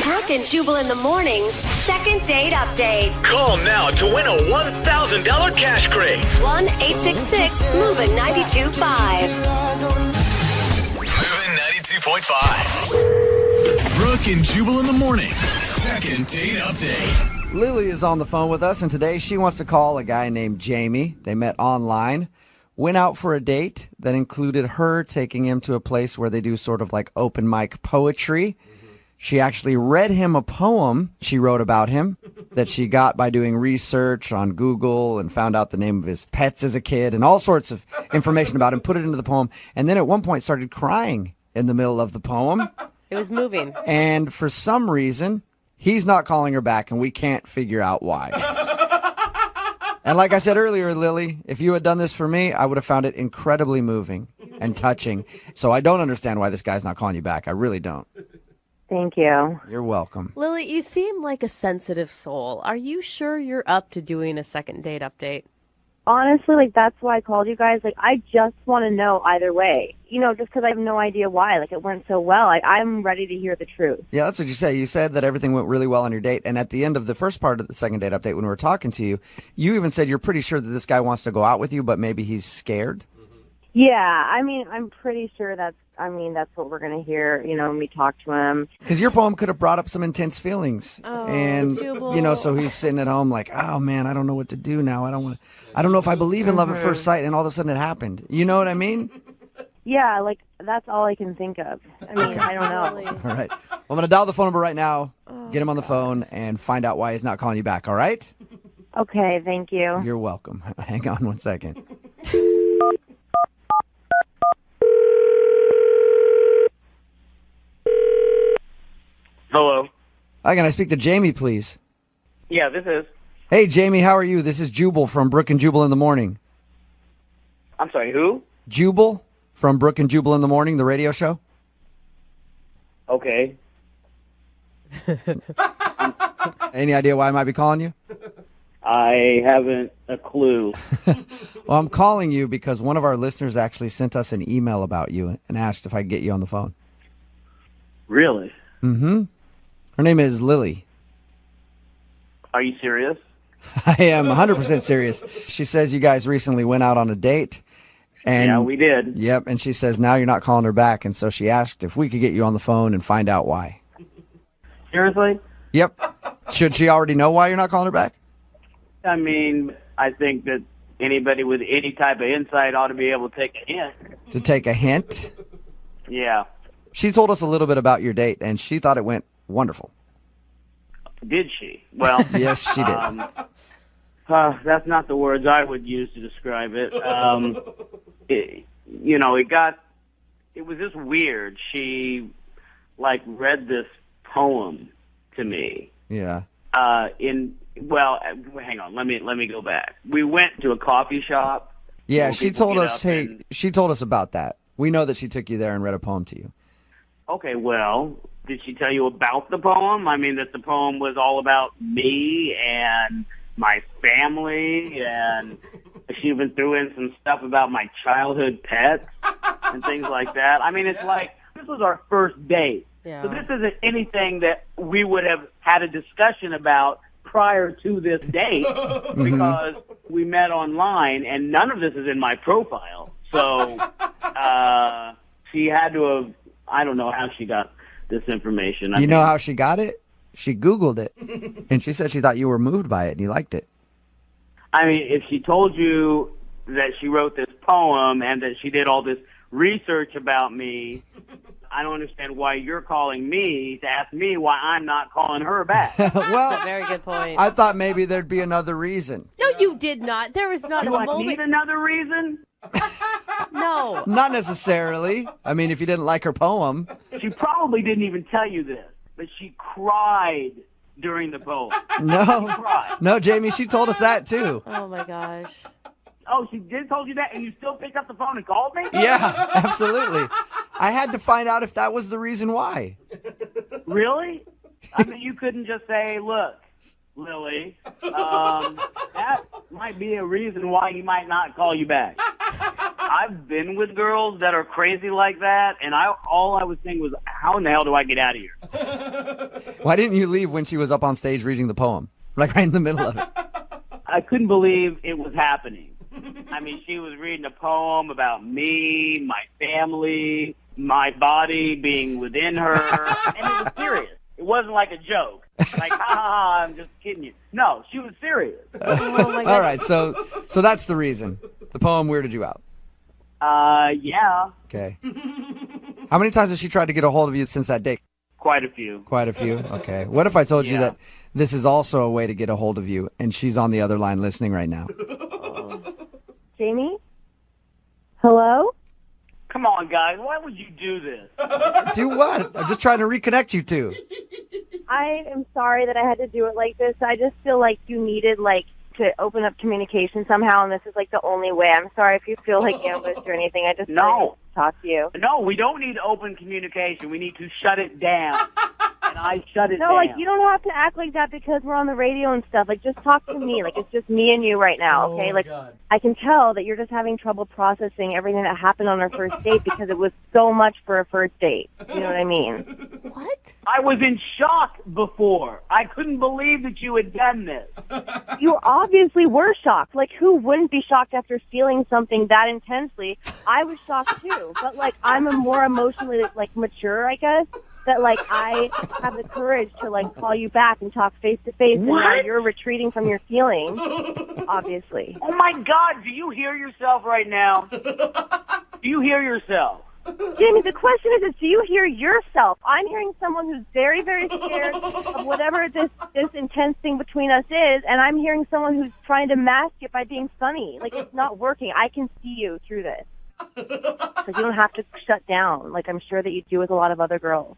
G: Brooke and Jubal in the mornings. Second date update.
A: Call now to win a $1,000 cash crate.
G: 1-866-MOVING 92.5.
A: Moving 92.5. Brooke and Jubal in the mornings. Second date update.
B: Lily is on the phone with us, and today she wants to call a guy named Jamie. They met online, went out for a date that included her taking him to a place where they do sort of like open mic poetry. She actually read him a poem she wrote about him that she got by doing research on Google and found out the name of his pets as a kid and all sorts of information about him, put it into the poem, and then at one point started crying in the middle of the poem.
C: It was moving.
B: And for some reason, he's not calling her back, and we can't figure out why. And like I said earlier, Lily, if you had done this for me, I would have found it incredibly moving and touching. So I don't understand why this guy's not calling you back. I really don't.
M: Thank you.
B: You're welcome.
C: Lily, you seem like a sensitive soul. Are you sure you're up to doing a second date update?
M: Honestly, like, that's why I called you guys. Like, I just want to know either way. Just because I have no idea why. Like, it went so well. I'm ready to hear the truth.
B: Yeah, that's what you say. You said that everything went really well on your date. And at the end of the first part of the second date update, when we were talking to you, you even said you're pretty sure that this guy wants to go out with you, but maybe he's scared.
M: Yeah, I mean, I'm pretty sure that's what we're going to hear, when we talk to him.
B: Because your poem could have brought up some intense feelings.
M: Oh,
B: and,
M: Jubal.
B: so he's sitting at home like, oh, man, I don't know what to do now. I don't know if I believe in love at first sight. And all of a sudden it happened. You know what I mean?
M: Yeah, like, that's all I can think of. I mean, I don't know.
B: All right. Well, I'm going to dial the phone number right now, get him on the phone, and find out why he's not calling you back, all right?
M: Okay, thank you.
B: You're welcome. Hang on one second.
R: Hello.
B: Hi, can I speak to Jamie, please?
R: Yeah, this is.
B: Hey, Jamie, how are you? This is Jubal from Brooke and Jubal in the Morning.
R: I'm sorry, who?
B: Jubal from Brooke and Jubal in the Morning, the radio show.
R: Okay.
B: Any idea why I might be calling you?
R: I haven't a clue.
B: Well, I'm calling you because one of our listeners actually sent us an email about you and asked if I could get you on the phone.
R: Really?
B: Mm-hmm. Her name is Lily.
R: Are you serious?
B: I am 100% serious. She says you guys recently went out on a date, And
R: Yeah, we did.
B: Yep, and she says now you're not calling her back, and so she asked if we could get you on the phone and find out why.
R: Seriously?
B: Yep. Should she already know why you're not calling her back?
R: I mean, I think that anybody with any type of insight ought to be able to take a hint.
B: To take a hint?
R: Yeah.
B: She told us a little bit about your date, and she thought it went wonderful.
R: Did she? Well,
B: Yes, she did.
R: That's not the words I would use to describe it. It was just weird. She, read this poem to me.
B: Yeah.
R: Hang on. Let me go back. We went to a coffee shop.
B: Yeah,
R: where
B: she
R: people
B: told
R: get
B: us,
R: up
B: hey,
R: and-
B: she told us about that. We know that she took you there and read a poem to you.
R: Okay, well, did she tell you about the poem? I mean, that the poem was all about me and my family, and she even threw in some stuff about my childhood pets and things like that. I mean, it's like, this was our first date.
L: Yeah.
R: So this isn't anything that we would have had a discussion about prior to this date because we met online, and none of this is in my profile. So she had to have, I don't know how she got this information.
B: You know how she got it? She Googled it, and she said she thought you were moved by it and you liked it.
R: I mean, if she told you that she wrote this poem and that she did all this research about me, I don't understand why you're calling me to ask me why I'm not calling her back.
C: That's
B: Well,
C: a very good point.
B: I thought maybe there'd be another reason.
C: No, you did not. There was not
R: Do
C: a
R: I
C: moment.
R: need another reason?
C: No.
B: Not necessarily. I mean, if you didn't like her poem.
R: She probably didn't even tell you this, but she cried during the poem.
B: No.
R: She cried.
B: No, Jamie, she told us that too.
C: Oh my gosh.
R: Oh, she did told you that, and you still picked up the phone and called me?
B: Yeah, absolutely. I had to find out if that was the reason why.
R: Really? I mean, you couldn't just say, look, Lily, that might be a reason why he might not call you back. I've been with girls that are crazy like that, and all I was thinking was, how in the hell do I get out of here?
B: Why didn't you leave when she was up on stage reading the poem? Like right in the middle of it.
R: I couldn't believe it was happening. I mean, she was reading a poem about me, my family, my body being within her, and it was serious. It wasn't like a joke. Like, ha ha ha, I'm just kidding you. No, she was serious.
C: Oh my
B: All right, so that's the reason. The poem weirded you out.
R: Yeah,
B: Okay. How many times has she tried to get a hold of you since that date?
R: quite a few.
B: Quite a few. Okay. What if I told you
R: Yeah.
B: that this is also a way to get a hold of you, and she's on the other line listening right now?
M: Jamie? Hello?
R: Come on, guys. Why would you do this?
B: Do what? I'm just trying to reconnect you two.
M: I am sorry that I had to do it like this. I just feel like you needed, to open up communication somehow, and this is, the only way. I'm sorry if you feel ambushed or anything. I just
R: No.
M: really need to talk to you.
R: No, we don't need open communication. We need to shut it down. And I shut it
M: No,
R: down.
M: you don't have to act like that because we're on the radio and stuff. Just talk to me. It's just me and you right now, okay? I can tell that you're just having trouble processing everything that happened on our first date because it was so much for a first date. You know what I mean?
C: What?
R: I was in shock before. I couldn't believe that you had done this.
M: You obviously were shocked. Who wouldn't be shocked after feeling something that intensely? I was shocked too. But, I'm a more emotionally, mature, I guess. That, I have the courage to, call you back and talk face to face. And now
R: What?
M: you're retreating from your feelings, obviously.
R: Oh, my God. Do you hear yourself right now? Do you hear yourself?
M: Jamie, the question is, do you hear yourself? I'm hearing someone who's very, very scared of whatever this intense thing between us is, and I'm hearing someone who's trying to mask it by being funny. It's not working. I can see you through this. You don't have to shut down, I'm sure that you do with a lot of other girls.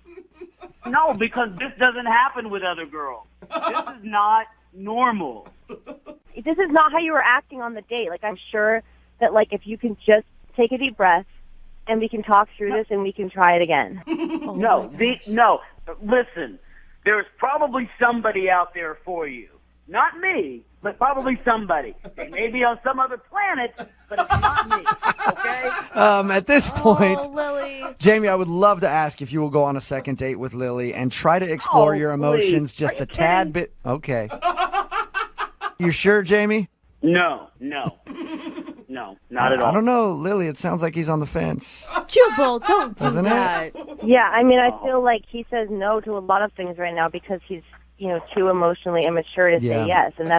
R: No, because this doesn't happen with other girls. This is not normal.
M: This is not how you were acting on the date. I'm sure that, if you can just take a deep breath, and we can talk through this, and we can try it again.
R: No. Listen, there's probably somebody out there for you. Not me, but probably somebody. They may be on some other planet, but it's not me, okay?
B: At this point,
C: Oh, Lily.
B: Jamie, I would love to ask if you will go on a second date with Lily and try to explore
R: Oh,
B: your emotions
R: please.
B: just
R: Are
B: a
R: you
B: tad
R: kidding?
B: bit. Okay. You sure, Jamie?
R: No. No, not at all.
B: I don't know, Lily. It sounds like he's on the fence.
C: Jubal, don't do
B: Doesn't it?
C: that.
M: Yeah, I mean, I feel like he says no to a lot of things right now because he's, too emotionally immature to
B: Yeah.
M: say yes, and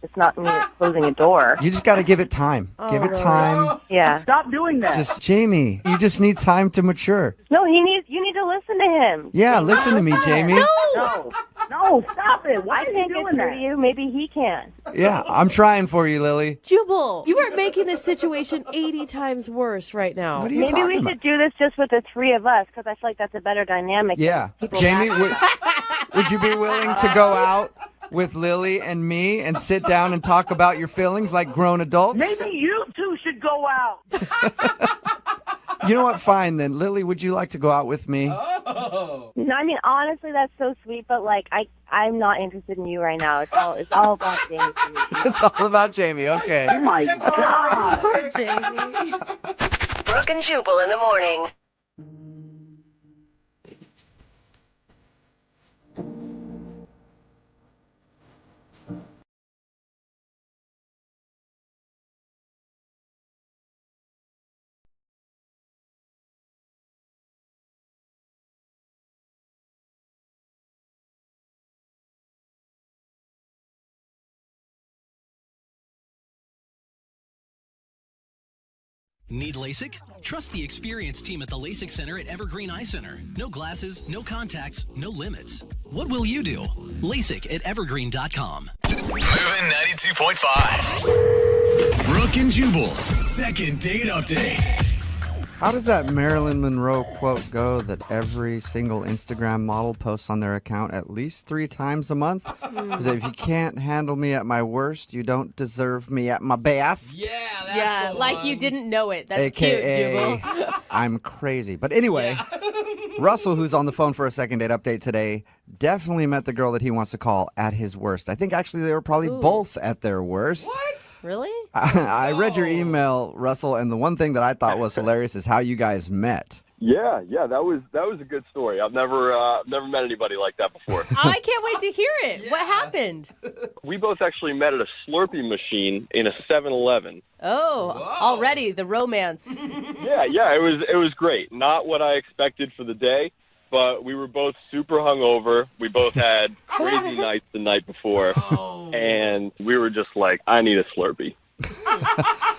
M: it's not me closing a door.
B: You just got to give it time. Give it time.
M: Yeah.
R: Stop doing that.
B: Just Jamie, you just need time to mature.
M: No, you need to listen to him.
B: Yeah, listen to me, Jamie.
R: No, stop it. Why
M: I
R: are you
M: can't get
R: doing
M: through
R: that?
M: to you. Maybe he can.
B: Yeah, I'm trying for you, Lily.
C: Jubal, you are making this situation 80 times worse right now.
B: What are you
M: Maybe
B: talking
M: we
B: about?
M: should do this just with the three of us because I feel like that's a better dynamic.
B: Yeah,
M: People
B: Jamie,
M: laugh.
B: would you be willing to go out with Lily and me and sit down and talk about your feelings like grown adults?
R: Maybe you two should go out.
B: You know what? Fine then. Lily, would you like to go out with me?
R: Oh.
M: No, I mean honestly, that's so sweet. But like, I'm not interested in you right now. It's all about Jamie. for me.
B: It's all about Jamie. Okay.
R: Oh my God.
C: Poor Jamie.
G: Brooke and Jubal in the morning.
S: Need LASIK? Trust the experienced team at the LASIK Center at Evergreen Eye Center. No glasses, no contacts, no limits. What will you do? LASIK at evergreen.com.
A: Moving 92.5. Brooke and Jubal's second date update.
B: How does that Marilyn Monroe quote go that every single Instagram model posts on their account at least 3 times a month? Is if you can't handle me at my worst, you don't deserve me at my best.
C: Yeah, like you didn't know it. That's
B: AKA,
C: cute, Jubal.
B: I'm crazy. But anyway, Russell, who's on the phone for a second date update today, definitely met the girl that he wants to call at his worst. I think actually they were probably both at their worst.
C: Really?
B: I read your email, Russell, and the one thing that I thought was hilarious is how you guys met.
N: Yeah, that was a good story. I've never met anybody like that before.
C: I can't wait to hear it. What happened?
N: We both actually met at a Slurpee machine in a 7-Eleven.
C: Oh, already the romance.
N: Yeah, it was great. Not what I expected for the day, but we were both super hungover. We both had crazy nights the night before, and we were just like, I need a Slurpee.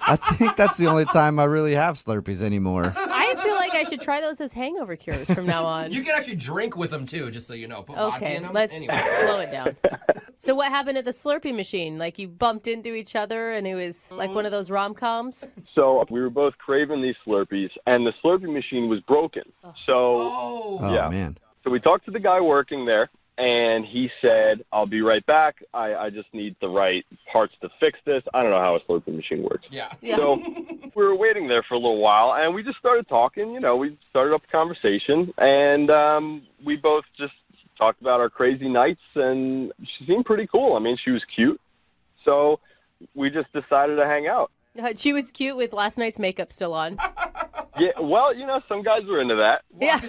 B: I think that's the only time I really have Slurpees anymore.
C: I feel like I should try those as hangover cures from now on.
E: You can actually drink with them too, just so you know. Put vodka
C: Okay,
E: in them.
C: let's
E: Anyway.
C: slow it down. So what happened at the Slurpee machine? Like you bumped into each other and it was like one of those rom-coms?
N: So we were both craving these Slurpees, and the Slurpee machine was broken. So,
B: Oh, man.
N: So we talked to the guy working there, and he said, I'll be right back. I just need the right parts to fix this. I don't know how a Slurpee machine works.
E: Yeah.
N: So we were waiting there for a little while, and we just started talking. You know, we started up a conversation, and we both just talked about our crazy nights, and she seemed pretty cool. I mean, she was cute. So we just decided to hang out.
C: She was cute with last night's makeup still on.
N: Yeah, well, you know, some guys were into that.
C: Yeah.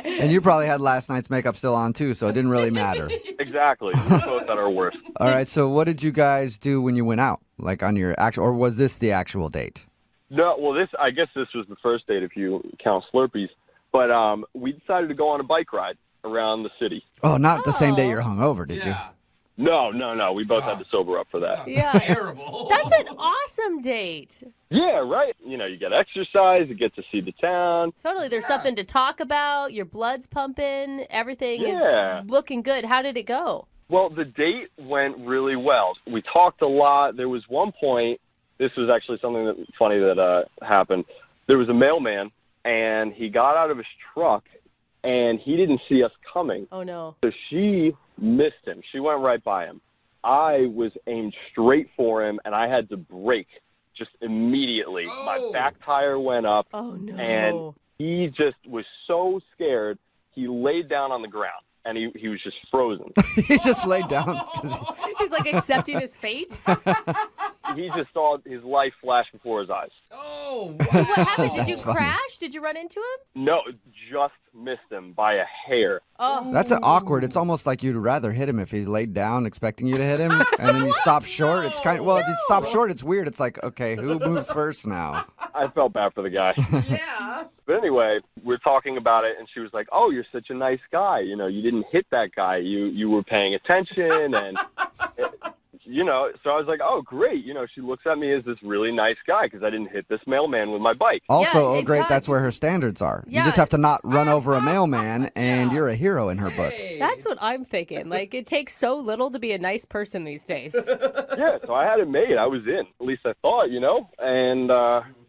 B: And you probably had last night's makeup still on, too, so it didn't really matter.
N: Exactly. We were both at our worst.
B: All right, so what did you guys do when you went out? Like on your actual, or was this the actual date?
N: No, well, I guess this was the first date if you count Slurpees. But we decided to go on a bike ride around the city.
B: Oh, not the same day you're hungover, did you?
N: No. We both had to sober up for that.
C: Yeah.
E: Terrible.
C: That's an awesome date.
N: Yeah, right. You know, you get exercise, you get to see the town.
C: Totally. There's something to talk about. Your blood's pumping. Everything
N: Yeah.
C: is looking good. How did it go?
N: Well, the date went really well. We talked a lot. There was one point, this was actually something funny that happened. There was a mailman, and he got out of his truck, and he didn't see us coming.
C: Oh, no.
N: So she missed him. She went right by him. I was aimed straight for him, and I had to brake just immediately. My back tire went up, and he just was so scared, he laid down on the ground, and he was just frozen.
B: He just laid down.
C: He was like accepting his fate.
N: he just saw his life flash before his eyes.
E: Oh,
C: So what happened? Did you
B: That's funny.
C: crash? Did you run into him?
N: No, just missed him by a hair.
C: Oh.
B: That's awkward. It's almost like you'd rather hit him if he's laid down expecting you to hit him, and then you stop short. It's kind of, well, if you stop short, it's weird. It's like, okay, who moves first now?
N: I felt bad for the guy.
E: yeah.
N: But anyway, we're talking about it, and she was like, "Oh, you're such a nice guy. You know, you didn't hit that guy. You were paying attention, and you know." So I was like, "Oh, great." You know, she looks at me as this really nice guy because I didn't hit this mailman with my bike.
B: Also,
C: Yeah,
B: great,
C: exactly.
B: that's where her standards are.
C: Yeah.
B: You just have to not run over a mailman, and you're a hero in her book.
C: That's what I'm thinking. Like, it takes so little to be a nice person these days.
N: Yeah, so I had it made. I was in. At least I thought, you know. And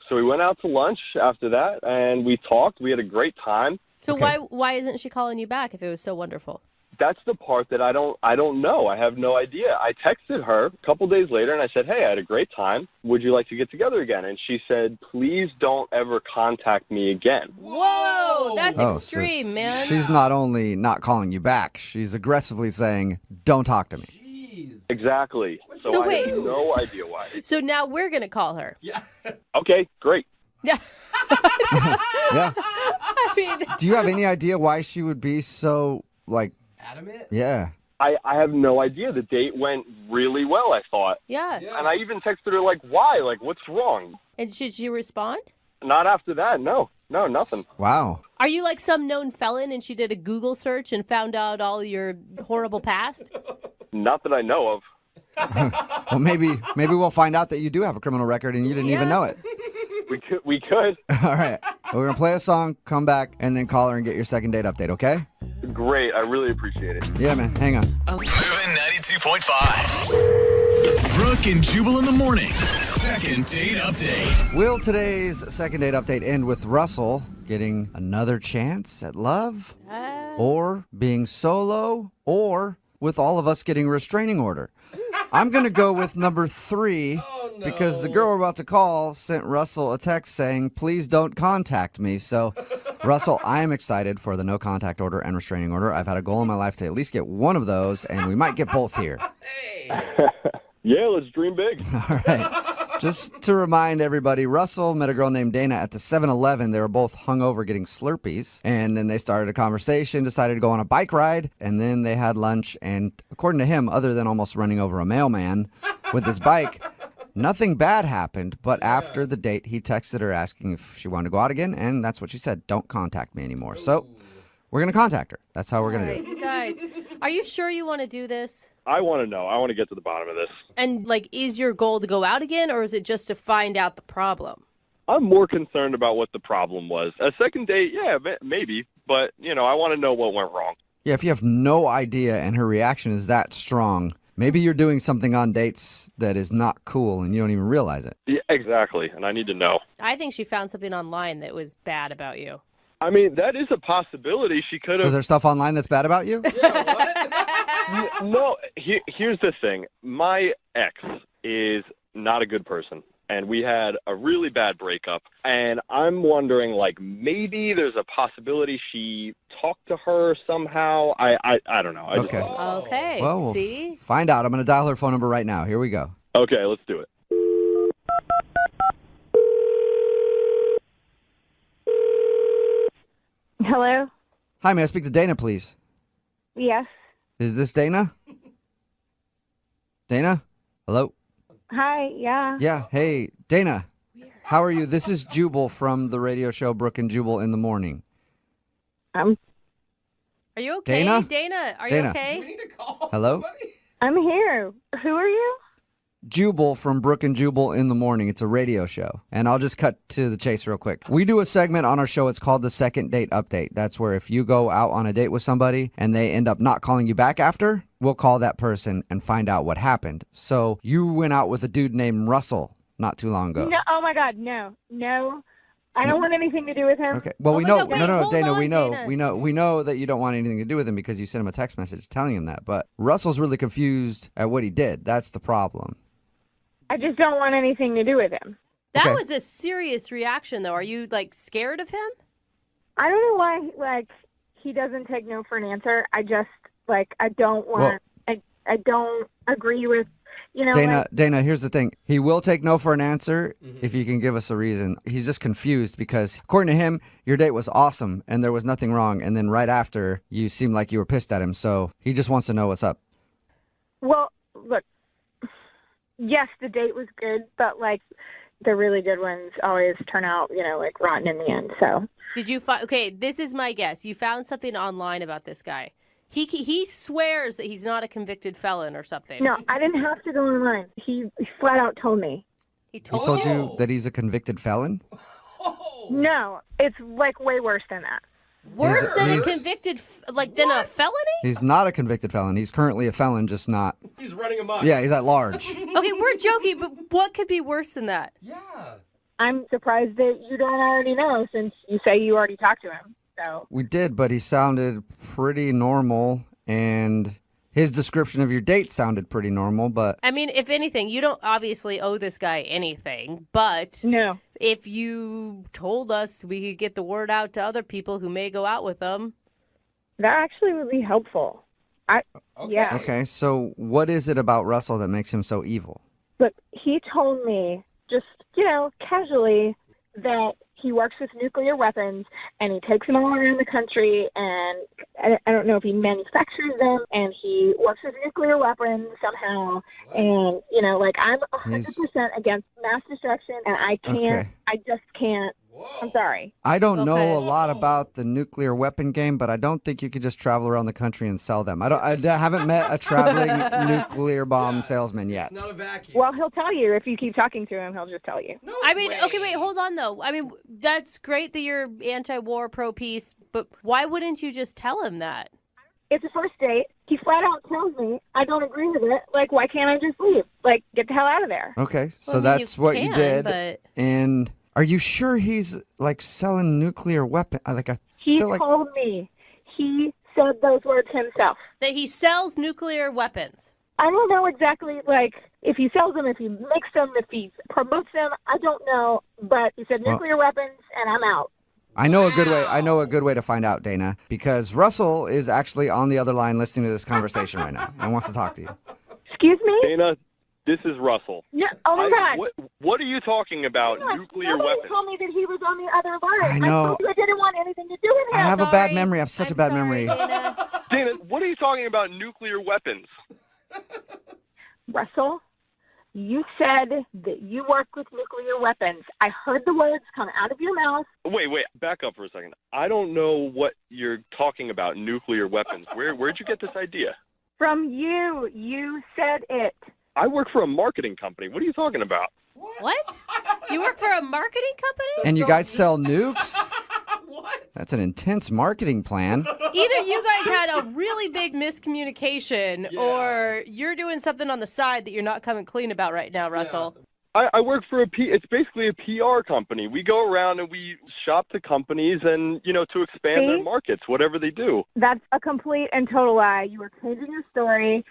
N: so we went out to lunch after that, and we talked. We had a great time.
C: So why isn't she calling you back if it was so wonderful?
N: That's the part that I don't know. I have no idea. I texted her a couple days later, and I said, "Hey, I had a great time. Would you like to get together again?" And she said, "Please don't ever contact me again."
C: Whoa, that's
B: Oh, so
C: extreme, man.
B: She's not only not calling you back, she's aggressively saying, don't talk to me.
N: Exactly. So
C: So
N: I
C: wait.
N: have no idea why.
C: So now we're going to call her.
N: Okay, great.
C: Yeah.
B: Yeah.
C: I mean,
B: Do you have any idea why she would be so, like,
E: adamant?
B: yeah.
N: I have no idea. The date went really well, I thought.
C: yeah.
N: And I even texted her, like, why? Like, what's wrong?
C: And did she respond?
N: Not after that, no. No, nothing.
B: Wow.
C: Are you like some known felon and she did a Google search and found out all your horrible past?
N: Not that I know of.
B: Well, maybe we'll find out that you do have a criminal record and you didn't even know it.
N: We could.
B: All right. We're going to play a song, come back, and then call her and get your second date update, okay?
N: Great. I really appreciate it.
B: Yeah, man. Hang on.
A: Moving 92.5. Brooke and Jubal in the mornings. Second date update.
B: Will today's second date update end with Russell getting another chance at love? Or being solo? Or with all of us getting a restraining order? I'm going to go with number 3 because the girl we're about to call sent Russell a text saying, please don't contact me. So, Russell, I am excited for the no contact order and restraining order. I've had a goal in my life to at least get one of those, and we might get both here.
N: Yeah, let's dream big.
B: All right. Just to remind everybody, Russell met a girl named Dana at the 7-Eleven. They were both hungover getting Slurpees. And then they started a conversation, decided to go on a bike ride, and then they had lunch. And according to him, other than almost running over a mailman with his bike, nothing bad happened. But after the date, he texted her asking if she wanted to go out again. And that's what she said. Don't contact me anymore. So we're going to contact her. That's how we're going to do it.
C: You guys, are you sure you want to do this?
N: I want to know. I want to get to the bottom of this.
C: And, like, is your goal to go out again, or is it just to find out the problem?
N: I'm more concerned about what the problem was. A second date, yeah, maybe. But, you know, I want to know what went wrong.
B: Yeah, if you have no idea and her reaction is that strong, maybe you're doing something on dates that is not cool and you don't even realize it.
N: Yeah, exactly. And I need to know.
C: I think she found something online that was bad about you.
N: I mean, that is a possibility. She could have...
B: Is there stuff online that's bad about you?
N: No, here's the thing. My ex is not a good person, and we had a really bad breakup, and I'm wondering, like, maybe there's a possibility she talked to her somehow. I don't know.
B: Okay.
C: Okay,
B: Well, we'll
C: see?
B: find out. I'm going to dial her phone number right now. Here we go.
N: Okay, let's do it.
M: Hello?
B: Hi, may I speak to Dana, please?
M: Yes.
B: Is this Dana? Dana? Hello?
M: Hi, yeah.
B: Yeah, hey, Dana. How are you? This is Jubal from the radio show Brooke and Jubal in the Morning.
C: Are you okay?
B: Dana?
C: Dana, are
B: Dana.
C: you okay?
B: Hello?
M: I'm here. Who are you?
B: Jubal from Brooke and Jubal in the Morning. It's a radio show. And I'll just cut to the chase real quick. We do a segment on our show. It's called the Second Date Update. That's where if you go out on a date with somebody and they end up not calling you back after, we'll call that person and find out what happened. So you went out with a dude named Russell not too long ago.
M: No, oh my God, no. I don't want anything to do with him.
B: Okay. Well, we
C: my
B: know.
C: God, wait,
B: no,
C: hold
B: Dana.
C: on,
B: We know.
C: Dana.
B: We know that you don't want anything to do with him because you sent him a text message telling him that. But Russell's really confused at what he did. That's the problem.
M: I just don't want anything to do with him.
C: That
B: Okay.
C: was a serious reaction, though. Are you, like, scared of him?
M: I don't know why, like, he doesn't take no for an answer. I just, like, I don't want, I don't agree with You know,
B: Dana, here's the thing. He will take no for an answer if you can give us a reason. He's just confused because, according to him, your date was awesome and there was nothing wrong. And then right after, you seemed like you were pissed at him. So he just wants to know what's up.
M: well, look, yes, the date was good, but like the really good ones always turn out, like rotten in the end. So
C: Did you find? Okay, this is my guess. You found something online about this guy. He swears that he's not a convicted felon or something.
M: no, I didn't have to go online. He flat out told me.
C: He
B: He
C: told
B: told
C: you.
B: you that he's a convicted felon?
M: No, it's like way worse than that.
C: Worse than a
B: he's-
C: convicted, than a felony?
B: He's not a convicted felon. He's currently a felon, just not.
E: He's running amok.
B: Yeah, he's at large.
C: Okay, we're joking, but what could be worse than that?
E: Yeah.
M: I'm surprised that you don't already know since you say you already talked to him. So
B: We did, but he sounded pretty normal, and his description of your date sounded pretty normal, but
C: I mean, if anything, you don't obviously owe this guy anything, but
M: no,
C: if you told us we could get the word out to other people who may go out with him.
M: that actually would be helpful. Yeah.
B: okay, so what is it about Russell that makes him so evil?
M: Look, he told me just, casually that he works with nuclear weapons and he takes them all around the country and I don't know if he manufactures them and he works with nuclear weapons somehow. And, I'm 100% against mass destruction and I can't,
B: Okay.
M: I just can't. I'm sorry.
B: I don't
C: Okay.
B: know a lot about the nuclear weapon game, but I don't think you could just travel around the country and sell them. I haven't met a traveling nuclear bomb salesman yet.
E: It's not a vacuum.
M: Well, he'll tell you. If you keep talking to him, he'll just tell you.
C: I mean, okay, wait, hold on, though. I mean, that's great that you're anti-war, pro-peace, but why wouldn't you just tell him that?
M: It's a first date. He flat out tells me I don't agree with it. Like, why can't I just leave? Like, get the hell out of there.
B: Okay, so
C: Well, I mean,
B: that's
C: you
B: what you
C: can,
B: did.
C: but-
B: And are you sure he's like selling nuclear weapon? I
M: He
B: feel like
M: told me. He said those words himself.
C: That he sells nuclear weapons.
M: I don't know exactly, if he sells them, if he makes them, if he promotes them. I don't know. But he said
B: Well-
M: nuclear weapons, and I'm out.
B: I know a good way. I know a good way to find out, Dana, because Russell is actually on the other line listening to this conversation right now and wants to talk to you.
M: Excuse me?
T: Dana, this is Russell.
M: Yeah. Oh, my God.
T: What are you talking about?
M: Gosh,
T: Nuclear
M: nobody
T: weapons?
M: told me that he was on the other line.
B: I know.
M: told you I didn't want anything to do with
B: I
M: him.
B: have a bad memory. I have such a bad memory.
T: Dana, what are you talking about? Nuclear weapons?
M: Russell, you said that you work with nuclear weapons. I heard the words come out of your mouth.
T: Wait, back up for a second. I don't know what you're talking about. Nuclear weapons. Where'd you get this idea?
M: From you. You said it.
T: I work for a marketing company. What are you talking about?
C: What? You work for a marketing company?
B: And you guys sell nukes? What? That's an intense marketing plan.
C: Either you guys had a really big miscommunication or you're doing something on the side that you're not coming clean about right now, Russell.
T: I work for it's basically a PR company. We go around and we shop to companies and, to expand their
M: See?
T: markets, whatever they do.
M: That's a complete and total lie. You were changing your story.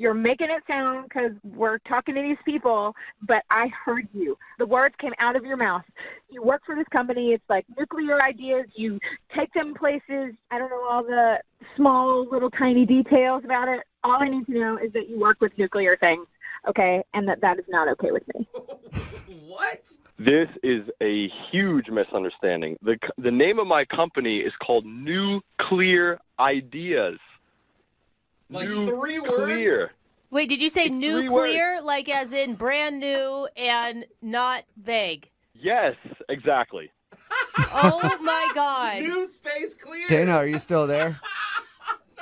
M: You're making it sound because we're talking to these people, but I heard you. The words came out of your mouth. You work for this company. It's like nuclear ideas. You take them places. I don't know all the small, little, tiny details about it. All I need to know is that you work with nuclear things, okay, and that is not okay with me.
E: What?
T: This is a huge misunderstanding. The name of my company is called Nuclear Ideas.
E: Like 3 words?
T: Clear.
C: Wait, did you say
T: It's 3
C: nuclear, like as in brand new and not vague?
T: Yes, exactly.
C: Oh my God.
E: New space clear.
B: Dana, are you still there?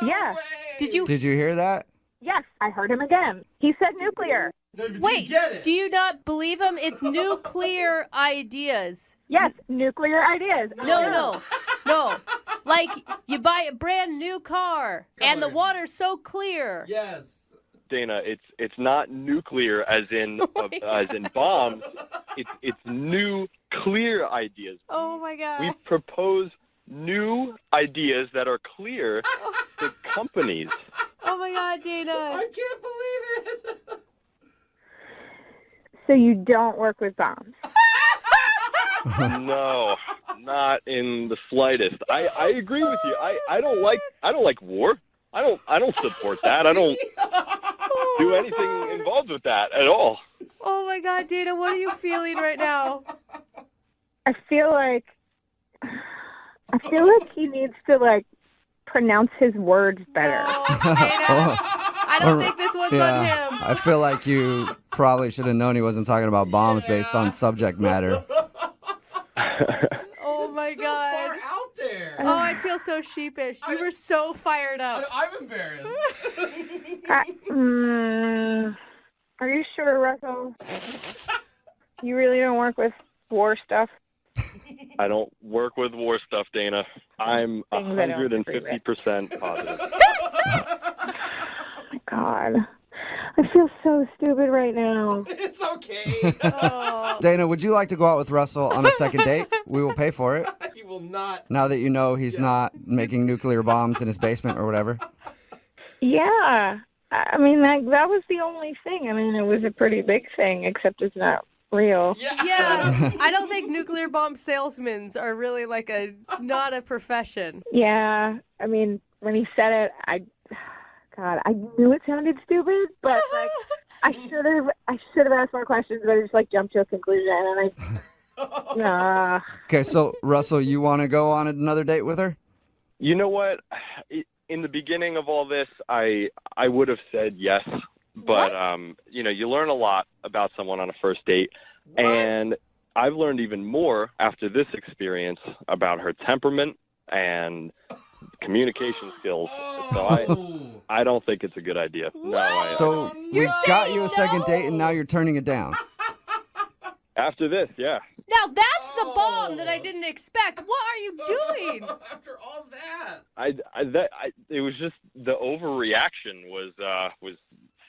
M: Yeah.
C: Did you?
B: Did you hear that?
M: Yes, I heard him again. He said nuclear.
C: Wait, do you not believe him? It's nuclear ideas.
M: Yes, nuclear ideas.
C: No. Like you buy a brand new car and the water's so clear.
E: Yes.
T: Dana, it's not nuclear as in bomb. It's new clear ideas.
C: Oh my God.
T: We propose new ideas that are clear to companies.
C: Oh my God, Dana.
E: I can't believe it.
M: So you don't work with bombs?
T: No, not in the slightest. I agree with you. I don't like war. I don't support that. I don't. do anything involved with that at all.
L: Oh my God, Dana, what are you feeling right now?
M: I feel like he needs to like pronounce his words better.
L: I don't think this one's on him.
B: I feel like you probably should have known he wasn't talking about bombs based on subject matter.
L: Oh my God.
E: Far out there.
L: Oh, I feel so sheepish. You were so fired up.
E: I'm embarrassed.
M: Are you sure, Russell? You really don't work with war stuff?
T: I don't work with war stuff, Dana. I'm
M: Things I don't agree
T: 150% positive.
M: Oh my God. I feel so stupid right now.
E: It's okay.
B: Dana, would you like to go out with Russell on a second date? We will pay for it.
E: He will not.
B: Now that you know he's not making nuclear bombs in his basement or whatever.
M: Yeah. I mean, that was the only thing. I mean, it was a pretty big thing, except it's not real.
L: Yeah. I don't think nuclear bomb salesmen are really like not a profession.
M: Yeah. I mean, when he said it, I knew it sounded stupid, but like I should have asked more questions, but I just like jumped to a conclusion and I
B: Okay, so Russell, you want to go on another date with her?
T: You know what? In the beginning of all this, I would have said yes, but you learn a lot about someone on a first date, and I've learned even more after this experience about her temperament and communication skills. So I don't think it's a good idea. No.
B: So we got you a second date, and now you're turning it down.
T: After this, yeah.
L: Now that's the bomb that I didn't expect. What are you doing?
E: After all that.
T: It was just the overreaction was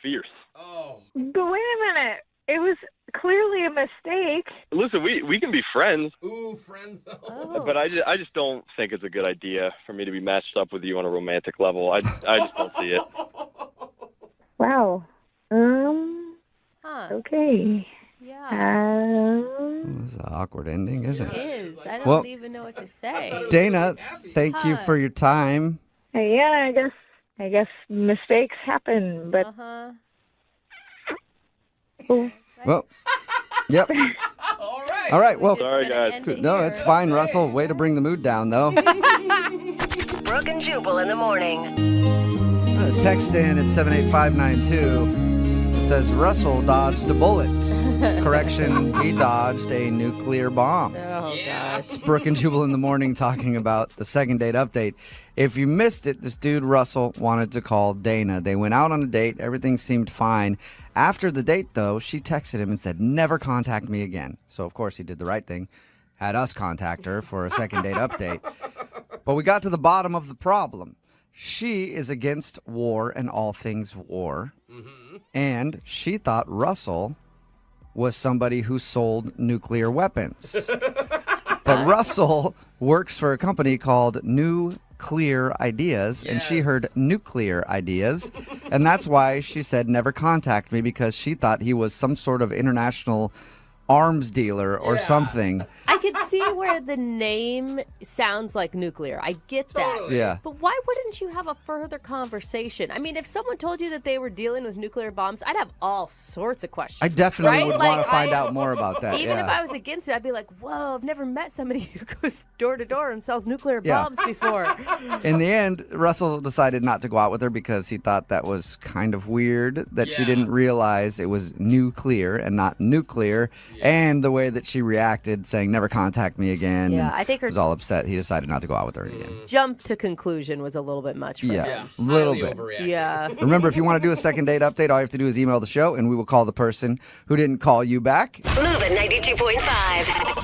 T: fierce.
E: Oh.
M: But wait a minute. It was clearly a mistake.
T: Listen, we can be friends.
E: Ooh, friends.
T: But I just don't think it's a good idea for me to be matched up with you on a romantic level. I just don't see it.
M: Wow. Okay.
L: Yeah.
B: It was an awkward ending, isn't
L: It
B: it?
L: is. I don't even know what to say.
B: Dana, thank you for your time.
M: Yeah, I guess mistakes happen, but
B: Well, yep. All right. Well,
T: sorry, guys.
B: No, it's fine, Russell. Way to bring the mood down, though.
G: Brooke and Jubal in the morning.
B: Text in at 78592. It says Russell dodged a bullet. Correction, he dodged a nuclear bomb.
L: Oh, gosh.
B: It's Brooke and Jubal in the morning talking about the second date update. If you missed it, this dude, Russell, wanted to call Dana. They went out on a date. Everything seemed fine. After the date, though, she texted him and said, never contact me again. So, of course, he did the right thing. Had us contact her for a second date update. But we got to the bottom of the problem. She is against war and all things war. And she thought Russell was somebody who sold nuclear weapons. But Russell works for a company called New Clear Ideas, and she heard nuclear ideas, and that's why she said never contact me, because she thought he was some sort of international arms dealer or something.
C: I could see where the name sounds like nuclear. I get that.
B: Yeah.
C: But why wouldn't you have a further conversation? I mean, if someone told you that they were dealing with nuclear bombs, I'd have all sorts of questions.
B: I definitely
C: right?
B: would want to find out more about that.
C: Even if I was against it, I'd be like, whoa, I've never met somebody who goes door to door and sells nuclear bombs before.
B: In the end, Russell decided not to go out with her because he thought that was kind of weird, that she didn't realize it was nuclear and not nuclear, and the way that she reacted, saying never contact me again.
C: Yeah,
B: and
C: I think her
B: was all upset. He decided not to go out with her again.
C: jump to conclusion was a little bit much for him.
B: A little bit.
C: Yeah.
B: Remember, if you want to do a second date update, all you have to do is email the show, and we will call the person who didn't call you back.
G: Move at 92.5.